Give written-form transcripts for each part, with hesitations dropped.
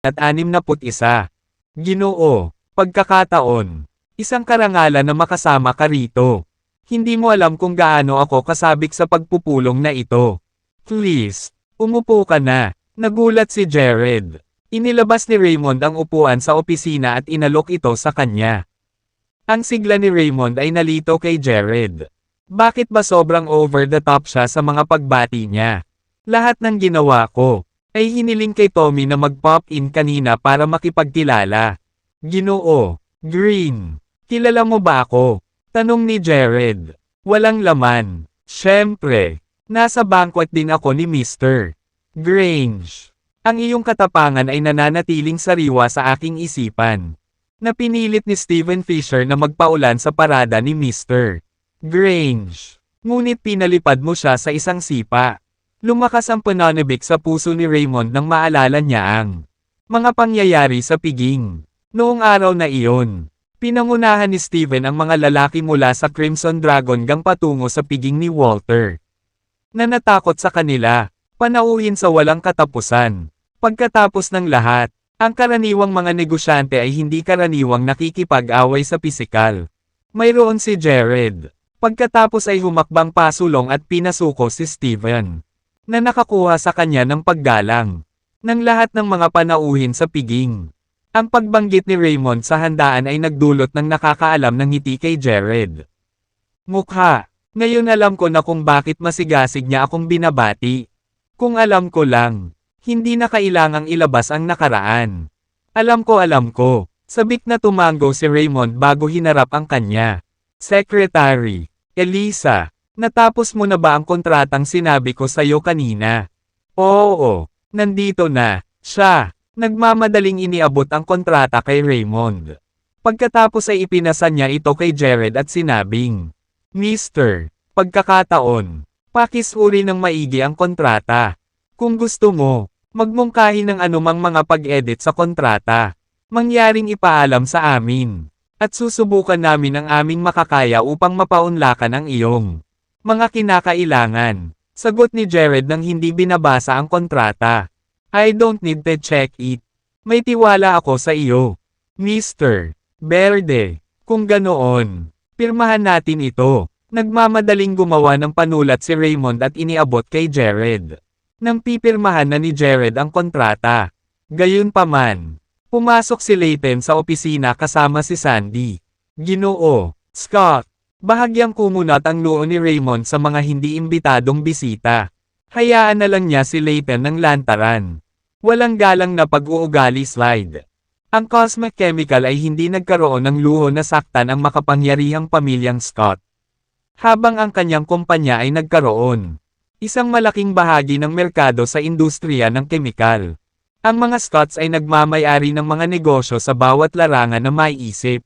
at 61. Ginoo, pagkakataon. Isang karangalan na makasama ka rito. Hindi mo alam kung gaano ako kasabik sa pagpupulong na ito. Please, umupo ka na. Nagulat si Jared. Inilabas ni Raymond ang upuan sa opisina at inalok ito sa kanya. Ang sigla ni Raymond ay nalito kay Jared. Bakit ba sobrang over the top siya sa mga pagbati niya? Lahat ng ginawa ko ay hiniling kay Tommy na mag-pop in kanina para makipagkilala. Ginoo, Green, kilala mo ba ako? Tanong ni Jared. Walang laman. Siyempre, nasa banquet din ako ni Mr. Grange. Ang iyong katapangan ay nananatiling sariwa sa aking isipan. Napinilit ni Stephen Fisher na magpaulan sa parada ni Mr. Grange. Ngunit pinalipad mo siya sa isang sipa. Lumakas ang pananabik sa puso ni Raymond nang maalala niya ang mga pangyayari sa piging. Noong araw na iyon, pinangunahan ni Stephen ang mga lalaki mula sa Crimson Dragon gang patungo sa piging ni Walter. Na natakot sa kanila, panauhin sa walang katapusan. Pagkatapos ng lahat, ang karaniwang mga negosyante ay hindi karaniwang nakikipag-away sa pisikal. Mayroon si Jared. Pagkatapos ay humakbang pasulong at pinasuko si Stephen, na nakakuha sa kanya ng paggalang ng lahat ng mga panauhin sa piging. Ang pagbanggit ni Raymond sa handaan ay nagdulot ng nakakaalam ng ngiti kay Jared. Mukha, ngayon alam ko na kung bakit masigasig niya akong binabati. Kung alam ko lang, hindi na kailangang ilabas ang nakaraan. Alam ko, sabik na tumango si Raymond bago hinarap ang kanya. Secretary, Elisa, natapos mo na ba ang kontratang sinabi ko sa'yo kanina? Oo, nandito na, siya. Nagmamadaling iniabot ang kontrata kay Raymond. Pagkatapos ay ipinasa niya ito kay Jared at sinabing, Mr. Pagkakataon, pakisuri ng maigi ang kontrata. Kung gusto mo, magmungkahi ng anumang mga pag-edit sa kontrata. Mangyaring ipaalam sa amin. At susubukan namin ang aming makakaya upang mapaunlakan ang iyong mga kinakailangan. Sagot ni Jared nang hindi binabasa ang kontrata. I don't need to check it. May tiwala ako sa iyo, Mr. Verde. Kung ganoon, pirmahan natin ito. Nagmamadaling gumawa ng panulat si Raymond at iniabot kay Jared. Nang pipirmahan na ni Jared ang kontrata. Gayunpaman, pumasok si Layton sa opisina kasama si Sandy. Ginoo, Scott, bahagyang kumunat ang noo ni Raymond sa mga hindi imbitadong bisita. Hayaan na lang niya si Layton ng lantaran. Walang galang na pag-uugali slide. Ang Cosmic Chemical ay hindi nagkaroon ng luho na saktan ang makapangyarihang pamilyang Scott. Habang ang kanyang kumpanya ay nagkaroon isang malaking bahagi ng merkado sa industriya ng kemikal. Ang mga Scotts ay nagmamay-ari ng mga negosyo sa bawat larangan na maiisip.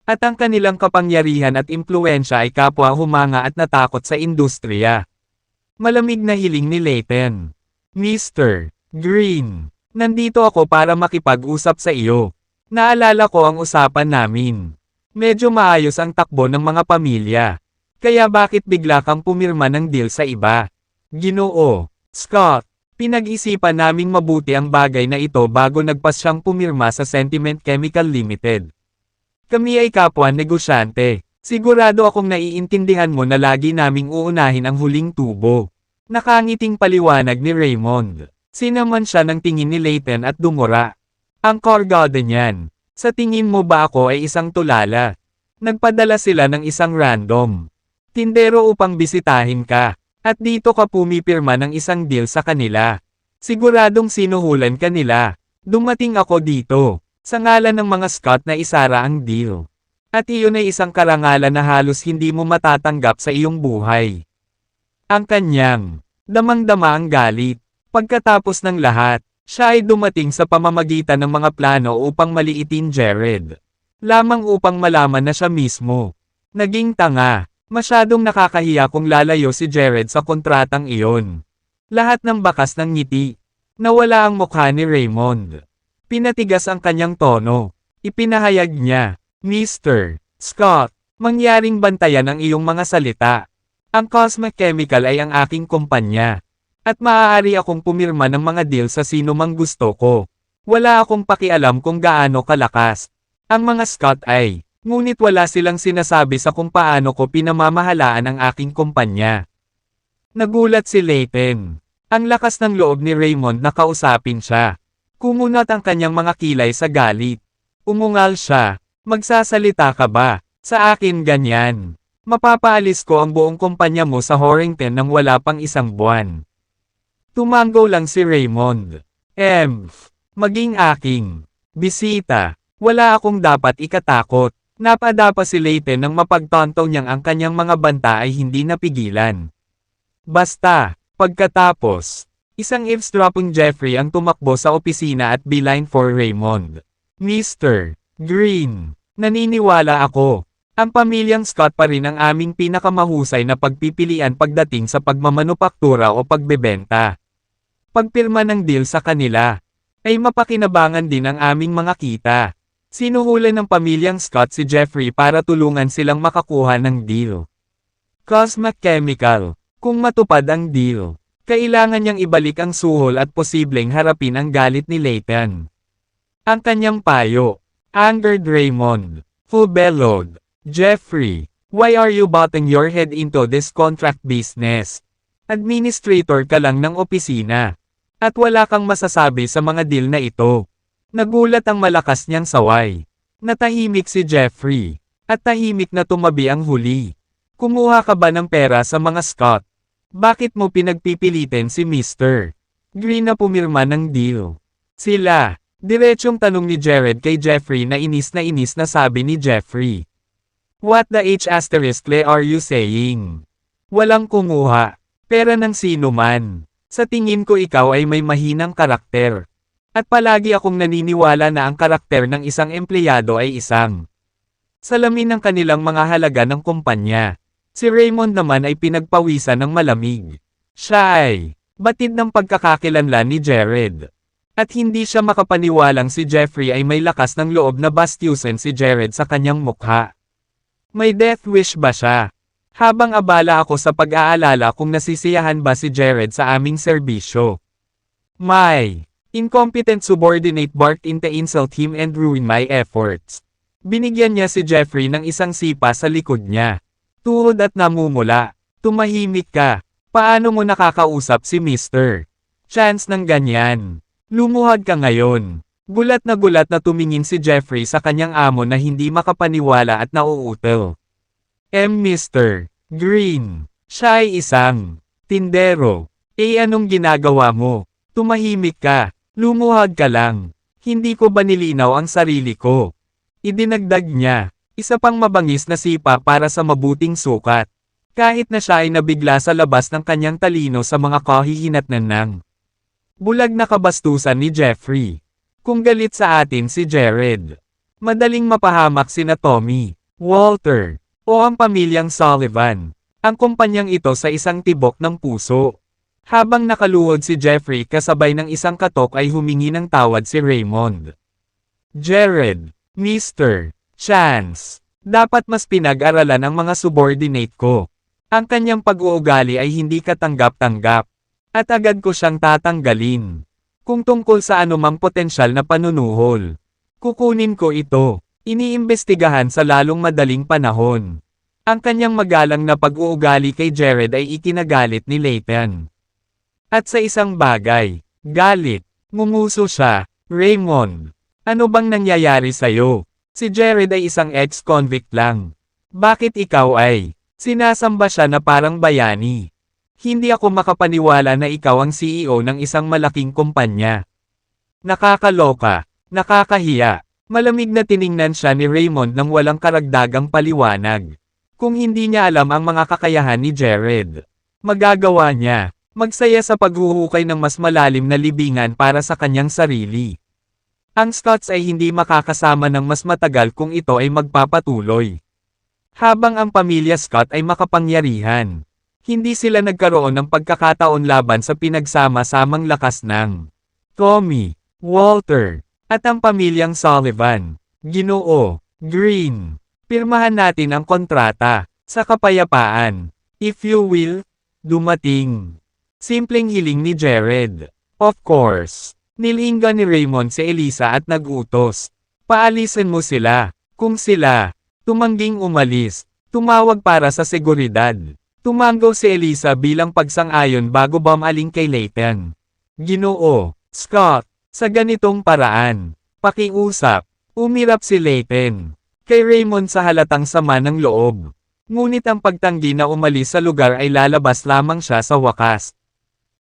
At ang kanilang kapangyarihan at impluwensya ay kapwa humanga at natakot sa industriya. Malamig na hiling ni Layton. Mr. Green, nandito ako para makipag-usap sa iyo. Naalala ko ang usapan namin. Medyo maayos ang takbo ng mga pamilya. Kaya bakit bigla kang pumirma ng deal sa iba? Ginoo, Scott, pinag-isipan naming mabuti ang bagay na ito bago nagpas siyang pumirma sa Sentiment Chemical Limited. Kami ay kapwa negosyante. Sigurado akong naiintindihan mo na lagi naming uunahin ang huling tubo. Nakangiting paliwanag ni Raymond. Sinaman siya ng tingin ni Layton at dumura. Ang kargada niyan. Sa tingin mo ba ako ay isang tulala? Nagpadala sila ng isang random tindero upang bisitahin ka. At dito ka pumipirma ng isang deal sa kanila. Siguradong sinuhulan ka nila. Dumating ako dito sa ngalan ng mga Scott na isara ang deal. At iyon ay isang karangalan na halos hindi mo matatanggap sa iyong buhay. Ang kanyang damang-dama ang galit. Pagkatapos ng lahat, siya ay dumating sa pamamagitan ng mga plano upang maliitin Jared. Lamang upang malaman na siya mismo naging tanga. Masyadong nakakahiya kung lalayo si Jared sa kontratang iyon. Lahat ng bakas ng ngiti. Nawala ang mukha ni Raymond. Pinatigas ang kanyang tono. Ipinahayag niya, Mr. Scott, mangyaring bantayan ang iyong mga salita. Ang Cosmic Chemical ay ang aking kumpanya. At maaari akong pumirma ng mga deal sa sino mang gusto ko. Wala akong pakialam kung gaano kalakas ang mga Scott ay, ngunit wala silang sinasabi sa kung paano ko pinamamahalaan ang aking kumpanya. Nagulat si Layton. Ang lakas ng loob ni Raymond na kausapin siya. Kumunat ang kanyang mga kilay sa galit. Umungal siya. Magsasalita ka ba? Sa akin ganyan. Mapapaalis ko ang buong kumpanya mo sa Horrington nang wala pang isang buwan. Tumango lang si Raymond. Maging aking bisita. Wala akong dapat ikatakot. Napadapa si Layton nang mapagtanto niyang ang kanyang mga banta ay hindi napigilan. Basta, pagkatapos, isang eavesdropping Jeffrey ang tumakbo sa opisina at beeline for Raymond. Mr. Green, naniniwala ako. Ang pamilyang Scott pa rin ang aming pinakamahusay na pagpipilian pagdating sa pagmamanupaktura o pagbebenta. Pagpirma ng deal sa kanila, ay mapakinabangan din ang aming mga kita. Sinuhulan ng pamilyang Scott si Jeffrey para tulungan silang makakuha ng deal. Cosma Chemical, kung matupad ang deal, kailangan niyang ibalik ang suhol at posibleng harapin ang galit ni Layton. Ang kanyang payo, angered Raymond, full-bellowed, Jeffrey, why are you butting your head into this contract business? Administrator ka lang ng opisina. At wala kang masasabi sa mga deal na ito. Nagulat ang malakas niyang saway. Natahimik si Jeffrey. At tahimik na tumabi ang huli. Kumuha ka ba ng pera sa mga Scott? Bakit mo pinagpipilitin si Mr. Green na pumirma ng deal? Sila. Diretsong tanong ni Jared kay Jeffrey na inis na sabi ni Jeffrey. What the H** are you saying? Walang kumuha. Pera ng sino man. Sa tingin ko ikaw ay may mahinang karakter. At palagi akong naniniwala na ang karakter ng isang empleyado ay isang salamin ng kanilang mga halaga ng kumpanya. Si Raymond naman ay pinagpawisan ng malamig. Siya ay batid ng pagkakakilanlan ni Jared. At hindi siya makapaniwalang si Jeffrey ay may lakas ng loob na bastyusin si Jared sa kanyang mukha. May death wish ba siya? Habang abala ako sa pag-aalala kung nasisiyahan ba si Jared sa aming serbisyo. May incompetent subordinate barked into insult him and ruin my efforts. Binigyan niya si Jeffrey ng isang sipa sa likod niya. Tuhod at namumula. Tumahimik ka. Paano mo nakakausap si Mr. Chance ng ganyan? Lumuhad ka ngayon. Gulat na tumingin si Jeffrey sa kanyang amo na hindi makapaniwala at nauutal. Mr. Green. Siya ay isang tindero. Anong ginagawa mo? Tumahimik ka. Lumuhad ka lang. Hindi ko ba nilinaw ang sarili ko? Idinagdag niya. Isa pang mabangis na sipa para sa mabuting sukat. Kahit na siya ay nabigla sa labas ng kanyang talino sa mga kahihinatnan ng bulag na kabastusan ni Jeffrey. Kung galit sa atin si Jared, madaling mapahamak sina Tommy, Walter, o ang pamilyang Sullivan. Ang kumpanyang ito sa isang tibok ng puso. Habang nakaluhod si Jeffrey kasabay ng isang katok ay humingi ng tawad si Raymond. Jared, Mr. Chance, dapat mas pinag-aralan ang mga subordinate ko. Ang kanyang pag-uugali ay hindi katanggap-tanggap. At agad ko siyang tatanggalin. Kung tungkol sa anumang potensyal na panunuhol, kukunin ko ito. Iniimbestigahan sa lalong madaling panahon. Ang kanyang magalang na pag-uugali kay Jared ay ikinagalit ni Layton. At sa isang bagay, galit, ngumuso siya, Raymond. Ano bang nangyayari sa'yo? Si Jared ay isang ex-convict lang. Bakit ikaw ay sinasamba siya na parang bayani? Hindi ako makapaniwala na ikaw ang CEO ng isang malaking kumpanya. Nakakaloka, nakakahiya. Malamig na tiningnan siya ni Raymond nang walang karagdagang paliwanag. Kung hindi niya alam ang mga kakayahan ni Jared, magagawa niya, magsaya sa paghuhukay ng mas malalim na libingan para sa kanyang sarili. Ang Scotts ay hindi makakasama ng mas matagal kung ito ay magpapatuloy. Habang ang pamilya Scott ay makapangyarihan, hindi sila nagkaroon ng pagkakataon laban sa pinagsama-samang lakas ng Tommy, Walter, at ang pamilyang Sullivan. Ginoo Green, pirmahan natin ang kontrata, sa kapayapaan. If you will, dumating. Simpleng hiling ni Jared. Of course. Nilinga ni Raymond si Elisa at nag-utos. Paalisin mo sila. Kung sila, tumangging umalis, tumawag para sa seguridad. Tumango si Elisa bilang pagsang-ayon bago bumaling kay Layton. Ginoo, Scott, sa ganitong paraan, pakiusap, umirap si Layton. Kay Raymond sa halatang sama ng loob. Ngunit ang pagtanggi na umalis sa lugar ay lalabas lamang siya sa wakas.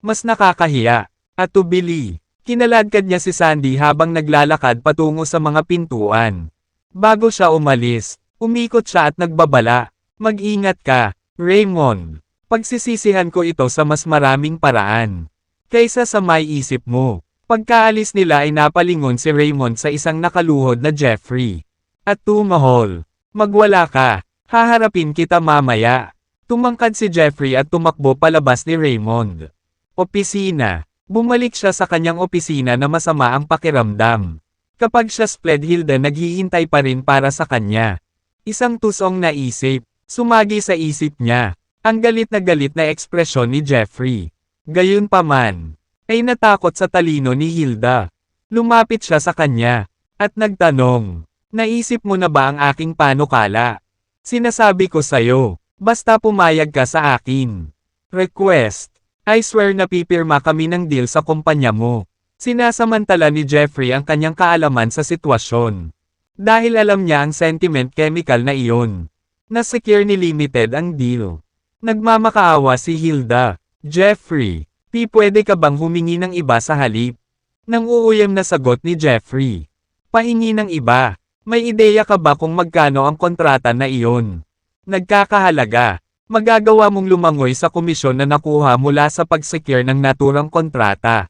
Mas nakakahiya, at tubili. Kinaladkad niya si Sandy habang naglalakad patungo sa mga pintuan. Bago siya umalis, umikot siya at nagbabala. Mag-ingat ka, Raymond. Pagsisisihan ko ito sa mas maraming paraan. Kaysa sa may isip mo. Pagkaalis nila ay napalingon si Raymond sa isang nakaluhod na Jeffrey. At tumahol. Magwala ka. Haharapin kita mamaya. Tumangkad si Jeffrey at tumakbo palabas ni Raymond. Opisina. Bumalik siya sa kanyang opisina na masama ang pakiramdam. Kapag siya spled Hilda naghihintay pa rin para sa kanya. Isang tusong na isip, sumagi sa isip niya, ang galit na ekspresyon ni Jeffrey. Gayunpaman, ay natakot sa talino ni Hilda. Lumapit siya sa kanya, at nagtanong, naisip mo na ba ang aking panukala? Sinasabi ko sa'yo, basta pumayag ka sa akin. Request. I swear na pipirma kami ng deal sa kumpanya mo. Sinasamantala ni Jeffrey ang kanyang kaalaman sa sitwasyon. Dahil alam niya ang sentiment chemical na iyon. Na-secure ni Limited ang deal. Nagmamakaawa si Hilda. Jeffrey, pwede ka bang humingi ng iba sa halip? Nang uuyam na sagot ni Jeffrey. Pahingi ng iba. May ideya ka ba kung magkano ang kontrata na iyon? Nagkakahalaga. Magagawa mong lumangoy sa komisyon na nakuha mula sa pag-secure ng naturang kontrata.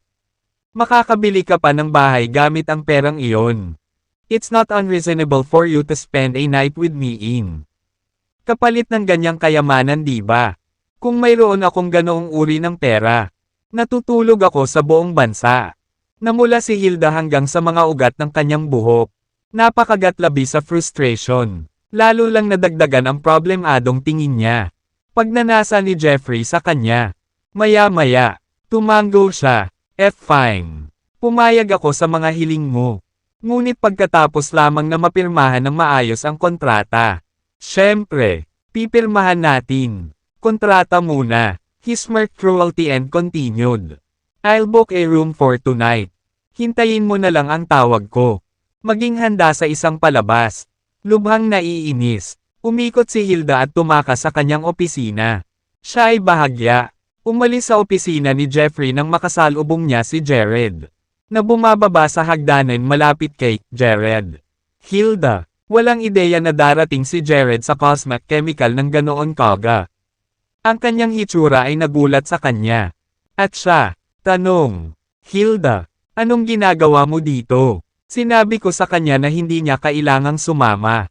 Makakabili ka pa ng bahay gamit ang perang iyon. It's not unreasonable for you to spend a night with me in. Kapalit ng ganyang kayamanan, di ba? Kung mayroon akong ganoong uri ng pera, natutulog ako sa buong bansa. Namula si Hilda hanggang sa mga ugat ng kanyang buhok. Napakagatlabi sa frustration. Lalo lang nadagdagan ang problemadong tingin niya. Pagnanasa ni Jeffrey sa kanya. Maya-maya, tumango siya. Fine. Pumayag ako sa mga hiling mo. Ngunit pagkatapos lamang na mapirmahan ng maayos ang kontrata. Siyempre, pipirmahan natin. Kontrata muna. He smirked cruelty and continued. I'll book a room for tonight. Hintayin mo na lang ang tawag ko. Maging handa sa isang palabas. Lubhang naiinis. Umikot si Hilda at tumakas sa kanyang opisina. Siya ay bahagya. Umalis sa opisina ni Jeffrey nang makasalubong niya si Jared. Na bumababa sa hagdanan malapit kay Jared. Hilda, walang ideya na darating si Jared sa Cosmic Chemical ng ganoon kaga. Ang kanyang hitsura ay nagulat sa kanya. At siya, tanong, Hilda, anong ginagawa mo dito? Sinabi ko sa kanya na hindi niya kailangang sumama.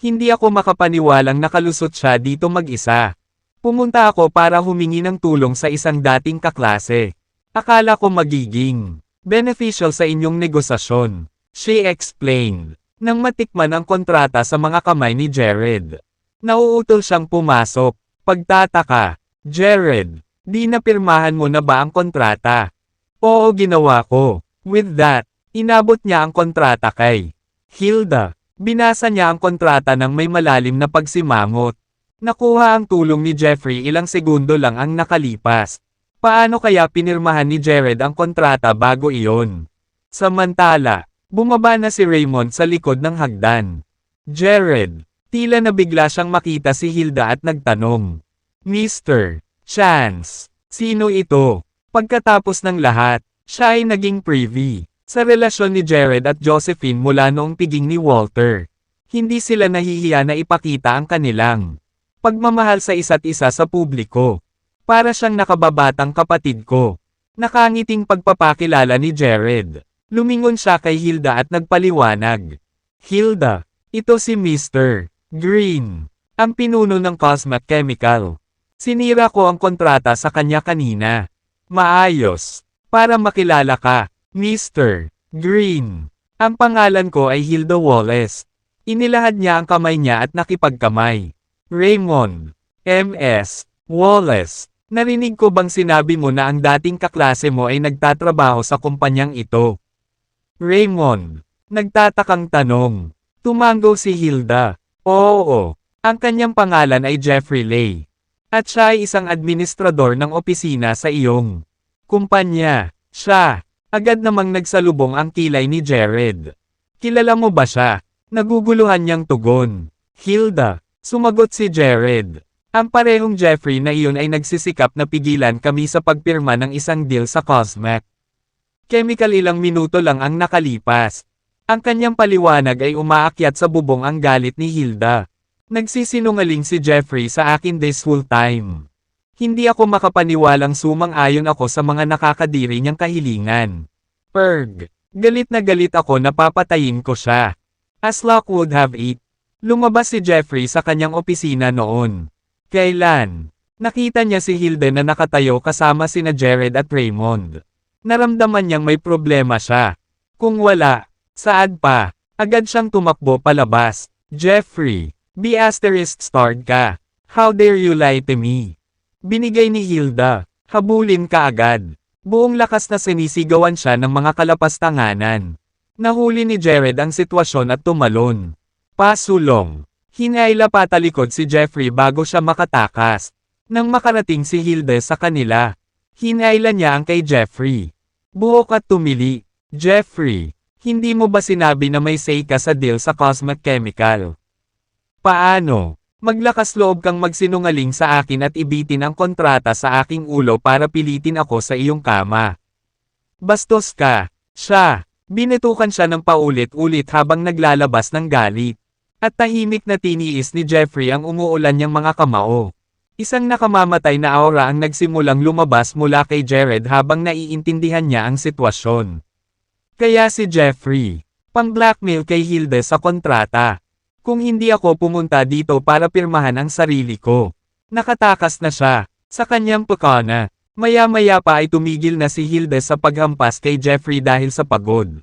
Hindi ako makapaniwalang nakalusot siya dito mag-isa. Pumunta ako para humingi ng tulong sa isang dating kaklase. Akala ko magiging beneficial sa inyong negosasyon. She explained. Nang matikman ang kontrata sa mga kamay ni Jared. Nauutol siyang pumasok. Pagtataka. Jared, di napirmahan mo na ba ang kontrata? Oo, ginawa ko. With that, inabot niya ang kontrata kay Hilda. Binasa niya ang kontrata ng may malalim na pagsimangot. Nakuha ang tulong ni Jeffrey ilang segundo lang ang nakalipas. Paano kaya pinirmahan ni Jared ang kontrata bago iyon? Samantala, bumaba na si Raymond sa likod ng hagdan. Jared, tila nabigla siyang makita si Hilda at nagtanong. Mr. Chance, sino ito? Pagkatapos ng lahat, siya ay naging privy sa relasyon ni Jared at Josephine mula noong piging ni Walter. Hindi sila nahihiya na ipakita ang kanilang pagmamahal sa isa't isa sa publiko. Para siyang nakababatang kapatid ko. Nakangiting pagpapakilala ni Jared. Lumingon siya kay Hilda at nagpaliwanag. Hilda, ito si Mr. Green, ang pinuno ng Cosmic Chemical. Sinira ko ang kontrata sa kanya kanina. Maayos. Para makilala ka, Mr. Green. Ang pangalan ko ay Hilda Wallace. Inilahad niya ang kamay niya at nakipagkamay. Raymond M.S. Wallace. Narinig ko bang sinabi mo na ang dating kaklase mo ay nagtatrabaho sa kumpanyang ito? Raymond. Nagtatakang tanong. Tumango si Hilda. Oo. Ang kanyang pangalan ay Jeffrey Lay. At siya ay isang administrador ng opisina sa iyong kumpanya. Siya. Agad namang nagsalubong ang kilay ni Jared. Kilala mo ba siya? Naguguluhan niyang tugon. Hilda. Sumagot si Jared. Ang parehong Jeffrey na iyon ay nagsisikap na pigilan kami sa pagpirma ng isang deal sa Cosmac Chemical. Ilang minuto lang ang nakalipas. Ang kanyang paliwanag ay umaakyat sa bubong ang galit ni Hilda. Nagsisinungaling si Jeffrey sa akin this whole time. Hindi ako makapaniwalang sumang-ayon ako sa mga nakakadiri niyang kahilingan. Perg. Galit na galit ako na papatayin ko siya. As luck would have it. Lumabas si Jeffrey sa kanyang opisina noon. Kailan? Nakita niya si Hilda na nakatayo kasama sina Jared at Raymond. Naramdaman niyang may problema siya. Kung wala, saad pa, agad siyang tumakbo palabas. Jeffrey, ****starred ka. How dare you lie to me? Binigay ni Hilda, habulin ka agad. Buong lakas na sinisigawan siya ng mga kalapastanganan. Nahuli ni Jared ang sitwasyon at tumalon. Pasulong. Hinaila patalikod si Jeffrey bago siya makatakas. Nang makarating si Hilda sa kanila, hinaila niya ang kay Jeffrey. Buhok at tumili. Jeffrey, hindi mo ba sinabi na may say ka sa deal sa Cosmac Chemical? Paano? Maglakas loob kang magsinungaling sa akin at ibitin ang kontrata sa aking ulo para pilitin ako sa iyong kama. Bastos ka. Siya. Binetukan siya ng paulit-ulit habang naglalabas ng galit. At tahimik na tiniis ni Jeffrey ang umuulan niyang mga kamao. Isang nakamamatay na aura ang nagsimulang lumabas mula kay Jared habang naiintindihan niya ang sitwasyon. Kaya si Jeffrey, pang-blackmail kay Hilda sa kontrata. Kung hindi ako pumunta dito para pirmahan ang sarili ko. Nakatakas na siya, sa kanyang pagkana. Maya-maya pa ay tumigil na si Hilda sa paghampas kay Jeffrey dahil sa pagod.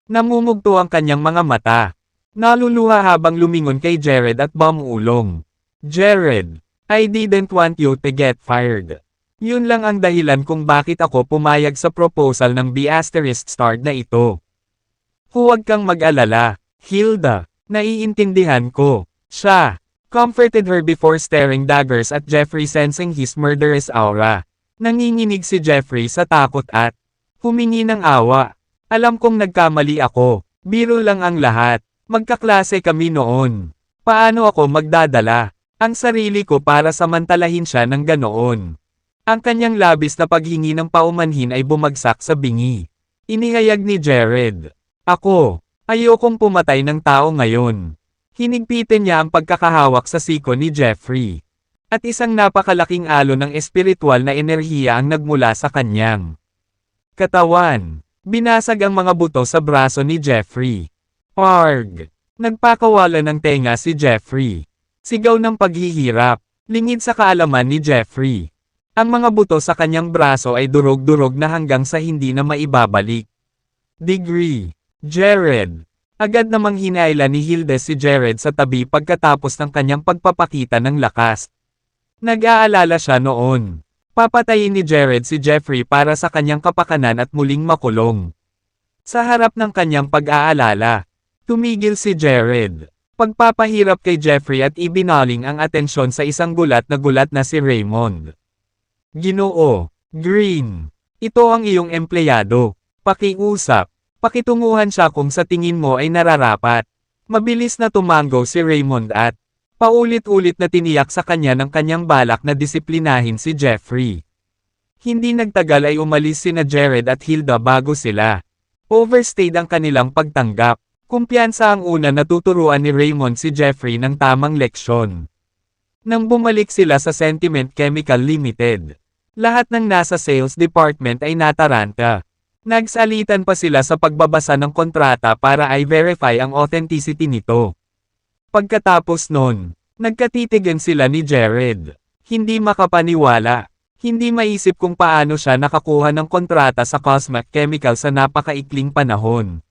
Namumugto ang kanyang mga mata. Naluluha habang lumingon kay Jared at bumulong. Jared, I didn't want you to get fired. Yun lang ang dahilan kung bakit ako pumayag sa proposal ng ****starred na ito. Huwag kang mag-alala, Hilda, naiintindihan ko. Siya, comforted her before staring daggers at Jeffrey sensing his murderous aura. Nanginginig si Jeffrey sa takot at humingi ng awa. Alam kong nagkamali ako, biro lang ang lahat. Magkaklase kami noon. Paano ako magdadala ang sarili ko para samantalahin siya ng ganoon? Ang kanyang labis na paghingi ng paumanhin ay bumagsak sa bingi. Inihayag ni Jared. Ako, ayokong pumatay ng tao ngayon. Hinigpitin niya ang pagkakahawak sa siko ni Jeffrey. At isang napakalaking alon ng espiritual na enerhiya ang nagmula sa kanyang katawan. Binasag ang mga buto sa braso ni Jeffrey. Arg! Nagpakawala ng tenga si Jeffrey. Sigaw ng paghihirap. Lingid sa kaalaman ni Jeffrey. Ang mga buto sa kanyang braso ay durog-durog na hanggang sa hindi na maibabalik. Degree. Jared. Agad namang hinaila ni Hilda si Jared sa tabi pagkatapos ng kanyang pagpapakita ng lakas. Nag-aalala siya noon. Papatayin ni Jared si Jeffrey para sa kanyang kapakanan at muling makulong. Sa harap ng kanyang pag-aalala, tumigil si Jared. Pagpapahirap kay Jeffrey at ibinaling ang atensyon sa isang gulat na si Raymond. Ginoo, Green. Ito ang iyong empleyado. Pakiusap. Pakitunguhan siya kung sa tingin mo ay nararapat. Mabilis na tumango si Raymond at paulit-ulit na tiniyak sa kanya ng kanyang balak na disiplinahin si Jeffrey. Hindi nagtagal ay umalis sina Jared at Hilda bago sila. Overstayed ang kanilang pagtanggap. Kumpiyansa ang una na tuturuan ni Raymond si Jeffrey ng tamang leksyon. Nang bumalik sila sa Sentiment Chemical Limited, lahat ng nasa sales department ay nataranta. Nagsalitan pa sila sa pagbabasa ng kontrata para i-verify ang authenticity nito. Pagkatapos nun, nagkatitigan sila ni Jared. Hindi makapaniwala. Hindi maisip kung paano siya nakakuha ng kontrata sa Cosmac Chemical sa napakaikling panahon.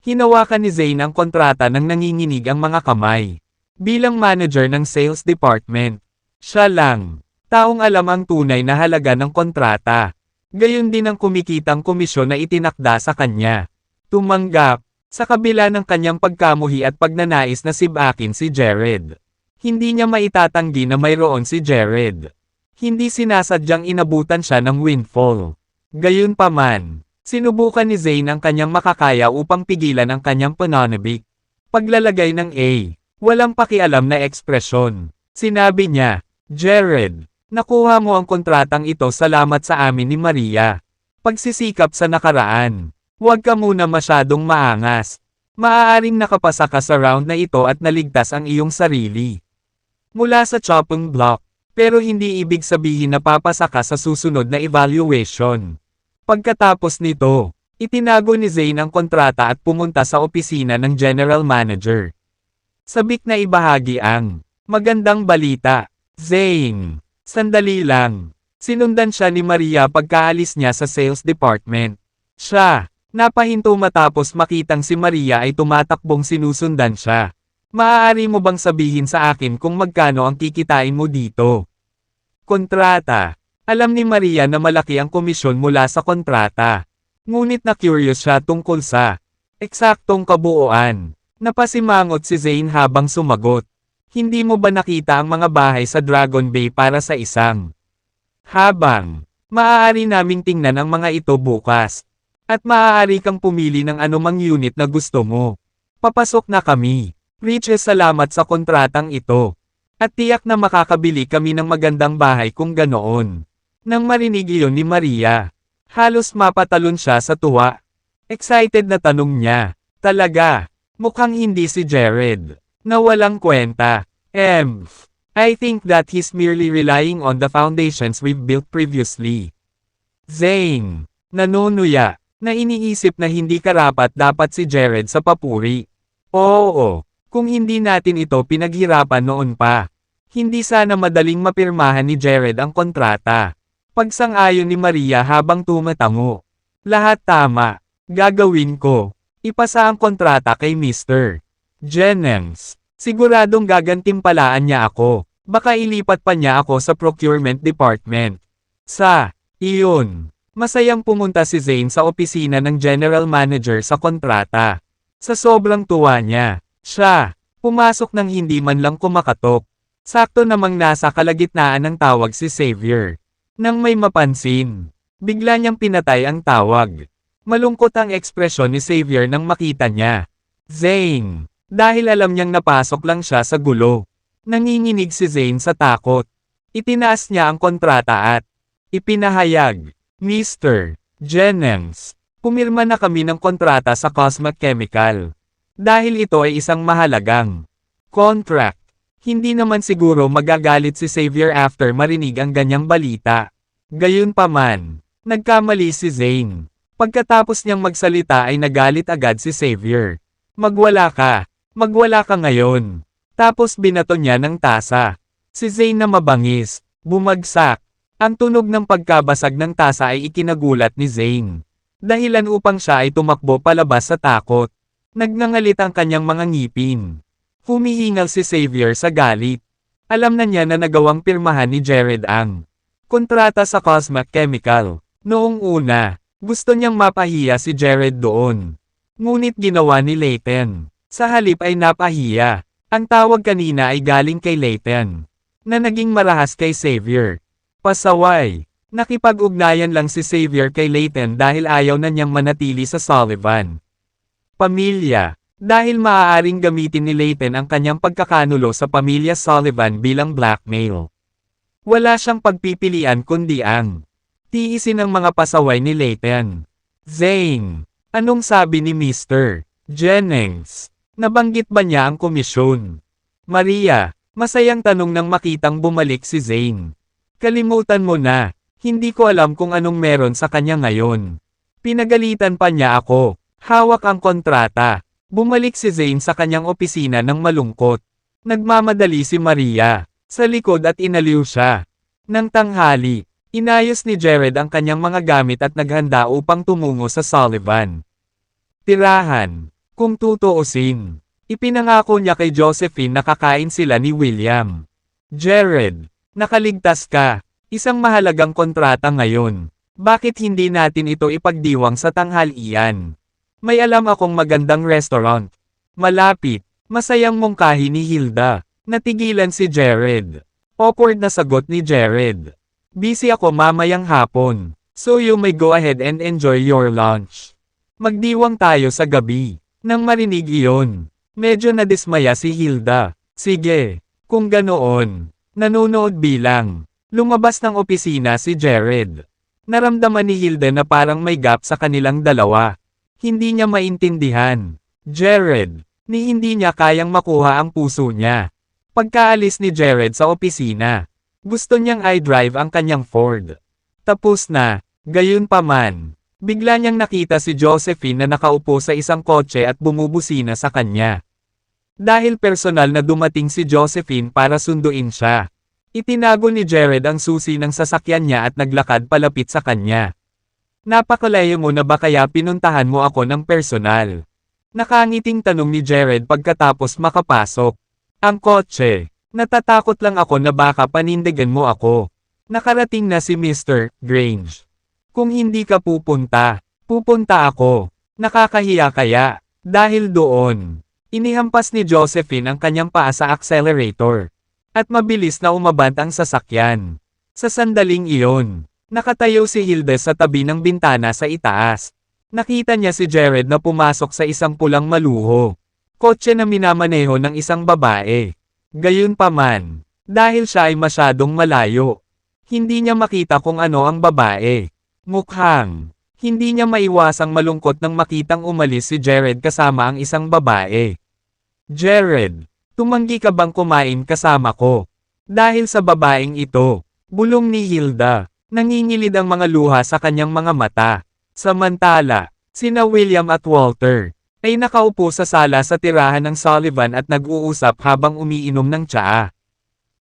Hinawakan ni Zane ang kontrata nang nanginginig ang mga kamay. Bilang manager ng sales department, siya lang, taong alam ang tunay na halaga ng kontrata. Gayon din ang kumikitang komisyon na itinakda sa kanya. Tumanggap, sa kabila ng kanyang pagkamuhi at pagnanais na sibakin si Jared. Hindi niya maitatanggi na mayroon si Jared. Hindi sinasadyang inabutan siya ng windfall. Gayunpaman, sinubukan ni Zane ang kanyang makakaya upang pigilan ang kanyang pananabik. Paglalagay ng A, walang pakialam na ekspresyon. Sinabi niya, Jared, nakuha mo ang kontratang ito salamat sa amin ni Maria. Pagsisikap sa nakaraan. Huwag ka muna masyadong maangas. Maaaring nakapasa ka sa round na ito at naligtas ang iyong sarili. Mula sa chopping block, pero hindi ibig sabihin na papasa ka sa susunod na evaluation. Pagkatapos nito, itinago ni Zane ang kontrata at pumunta sa opisina ng general manager. Sabik na ibahagi ang magandang balita. Zane, sandali lang. Sinundan siya ni Maria pagkaalis niya sa sales department. Siya, napahinto matapos makitang si Maria ay tumatakbong sinusundan siya. Maaari mo bang sabihin sa akin kung magkano ang kikitain mo dito? Kontrata. Alam ni Maria na malaki ang komisyon mula sa kontrata. Ngunit na-curious siya tungkol sa eksaktong kabuuan. Napasimangot si Zane habang sumagot. Hindi mo ba nakita ang mga bahay sa Dragon Bay para sa isang habang? Maaari naming tingnan ang mga ito bukas. At maaari kang pumili ng anumang unit na gusto mo. Papasok na kami. Riches, salamat sa kontratang ito. At tiyak na makakabili kami ng magandang bahay kung ganoon. Nang marinig iyon ni Maria, halos mapatalon siya sa tuwa. Excited na tanong niya, talaga, mukhang hindi si Jared, na walang kwenta. I think that he's merely relying on the foundations we've built previously. Zane, nanunuya, na iniisip na hindi karapat dapat si Jared sa papuri. Oo, kung hindi natin ito pinaghirapan noon pa, hindi sana madaling mapirmahan ni Jared ang kontrata. Pagsang-ayon ni Maria habang tumatango. Lahat tama. Gagawin ko. Ipasa ang kontrata kay Mr. Jennings. Siguradong gagantimpalaan niya ako. Baka ilipat pa niya ako sa procurement department. Iyon. Masayang pumunta si Zane sa opisina ng general manager sa kontrata. Sa sobrang tuwa niya, siya, pumasok nang hindi man lang kumakatok. Sakto namang nasa kalagitnaan ng tawag si Xavier. Nang may mapansin, bigla niyang pinatay ang tawag. Malungkot ang ekspresyon ni Xavier nang makita niya. Zane, dahil alam niyang napasok lang siya sa gulo. Nanginginig si Zane sa takot. Itinaas niya ang kontrata at ipinahayag, Mr. Jennings, pumirma na kami ng kontrata sa Cosmic Chemical. Dahil ito ay isang mahalagang contract. Hindi naman siguro magagalit si Xavier after marinig ang ganyang balita. Gayunpaman, nagkamali si Zane. Pagkatapos niyang magsalita ay nagalit agad si Xavier. Magwala ka ngayon. Tapos binato niya ng tasa. Si Zane na mabangis, bumagsak. Ang tunog ng pagkabasag ng tasa ay ikinagulat ni Zane. Dahilan upang siya ay tumakbo palabas sa takot. Nagngangalit ang kanyang mga ngipin. Humihingal si Xavier sa galit. Alam na niya na nagawang pirmahan ni Jared ang kontrata sa Cosmic Chemical. Noong una, gusto niyang mapahiya si Jared doon. Ngunit ginawa ni Layton. Sa halip ay napahiya. Ang tawag kanina ay galing kay Layton, na naging marahas kay Xavier. Pasaway. Nakipag-ugnayan lang si Xavier kay Layton dahil ayaw na niyang manatili sa Sullivan. Pamilya. Dahil maaaring gamitin ni Layton ang kanyang pagkakanulo sa pamilya Sullivan bilang blackmail. Wala siyang pagpipilian kundi ang tiisin ng mga pasaway ni Layton. Zane, anong sabi ni Mr. Jennings? Nabanggit ba niya ang komisyon? Maria, masayang tanong nang makitang bumalik si Zane. Kalimutan mo na, hindi ko alam kung anong meron sa kanya ngayon. Pinagalitan pa niya ako, hawak ang kontrata. Bumalik si Zane sa kanyang opisina ng malungkot. Nagmamadali si Maria sa likod at inaliw siya. Nang tanghali, inayos ni Jared ang kanyang mga gamit at naghanda upang tumungo sa Sullivan. Tirahan. Kung tutuusin, ipinangako niya kay Josephine na kakain sila ni William. Jared, nakaligtas ka. Isang mahalagang kontrata ngayon. Bakit hindi natin ito ipagdiwang sa tanghalian? May alam akong magandang restaurant. Malapit. Masayang mungkahi ni Hilda. Natigilan si Jared. Awkward na sagot ni Jared. Busy ako mamayang hapon. So you may go ahead and enjoy your lunch. Magdiwang tayo sa gabi. Nang marinig iyon, medyo nadismaya si Hilda. Sige, kung ganoon. Nanonood bilang. Lumabas ng opisina si Jared. Naramdaman ni Hilda na parang may gap sa kanilang dalawa. Hindi niya maintindihan. Jared, ni hindi niya kayang makuha ang puso niya. Pagkaalis ni Jared sa opisina, gusto niyang i-drive ang kanyang Ford. Tapos na, gayunpaman, bigla niyang nakita si Josephine na nakaupo sa isang kotse at bumubusina sa kanya. Dahil personal na dumating si Josephine para sunduin siya. Itinago ni Jared ang susi ng sasakyan niya at naglakad palapit sa kanya. Napakalayo mo na ba kaya pinuntahan mo ako ng personal? Nakangiting tanong ni Jared pagkatapos makapasok. Ang kotse. Natatakot lang ako na baka panindigan mo ako. Nakarating na si Mr. Grange. Kung hindi ka pupunta, pupunta ako. Nakakahiya kaya. Dahil doon, inihampas ni Josephine ang kanyang paa sa accelerator. At mabilis na umabant ang sasakyan. Sa sandaling iyon, nakatayo si Hilda sa tabi ng bintana sa itaas. Nakita niya si Jared na pumasok sa isang pulang maluho. Kotse na minamaneho ng isang babae. Gayunpaman, dahil siya ay masyadong malayo, hindi niya makita kung ano ang babae. Mukhang, hindi niya maiwasang malungkot nang makitang umalis si Jared kasama ang isang babae. Jared, tumanggi ka bang kumain kasama ko? Dahil sa babaeng ito, bulong ni Hilda, nangingilid ang mga luha sa kanyang mga mata. Samantala, sina William at Walter ay nakaupo sa sala sa tirahan ng Sullivan at nag-uusap habang umiinom ng tsaa.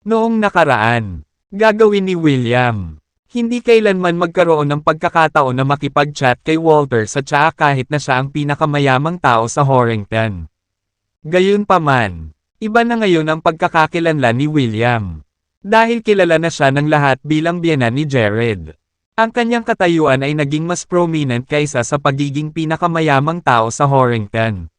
Noong nakaraan, gagawin ni William. Hindi kailanman magkaroon ng pagkakataon na makipag-chat kay Walter sa tsaa kahit na siya ang pinakamayamang tao sa Horrington. Gayunpaman, iba na ngayon ang pagkakakilanlan ni William. Dahil kilala na siya ng lahat bilang biyenan ni Jared. Ang kanyang katayuan ay naging mas prominent kaysa sa pagiging pinakamayamang tao sa Horrington.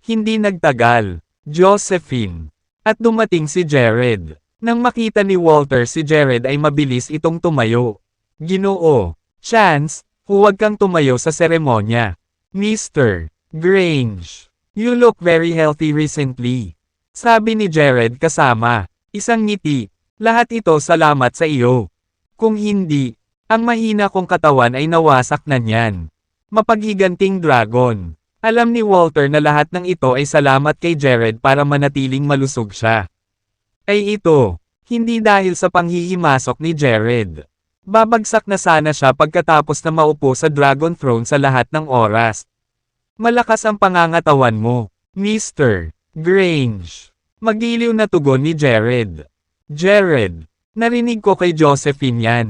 Hindi nagtagal, Josephine, at dumating si Jared. Nang makita ni Walter si Jared ay mabilis itong tumayo. Ginoo, Chance, huwag kang tumayo sa seremonya. Mr. Grange, you look very healthy recently. Sabi ni Jared kasama isang ngiti. Lahat ito salamat sa iyo. Kung hindi, ang mahina kong katawan ay nawasak na niyan. Mapaghiganting dragon. Alam ni Walter na lahat ng ito ay salamat kay Jared para manatiling malusog siya. Ay ito, hindi dahil sa panghihimasok ni Jared. Babagsak na sana siya pagkatapos na maupo sa Dragon Throne sa lahat ng oras. Malakas ang pangangatawan mo, Mr. Grange. Magiliw na tugon ni Jared. Jared, narinig ko kay Josephine yan.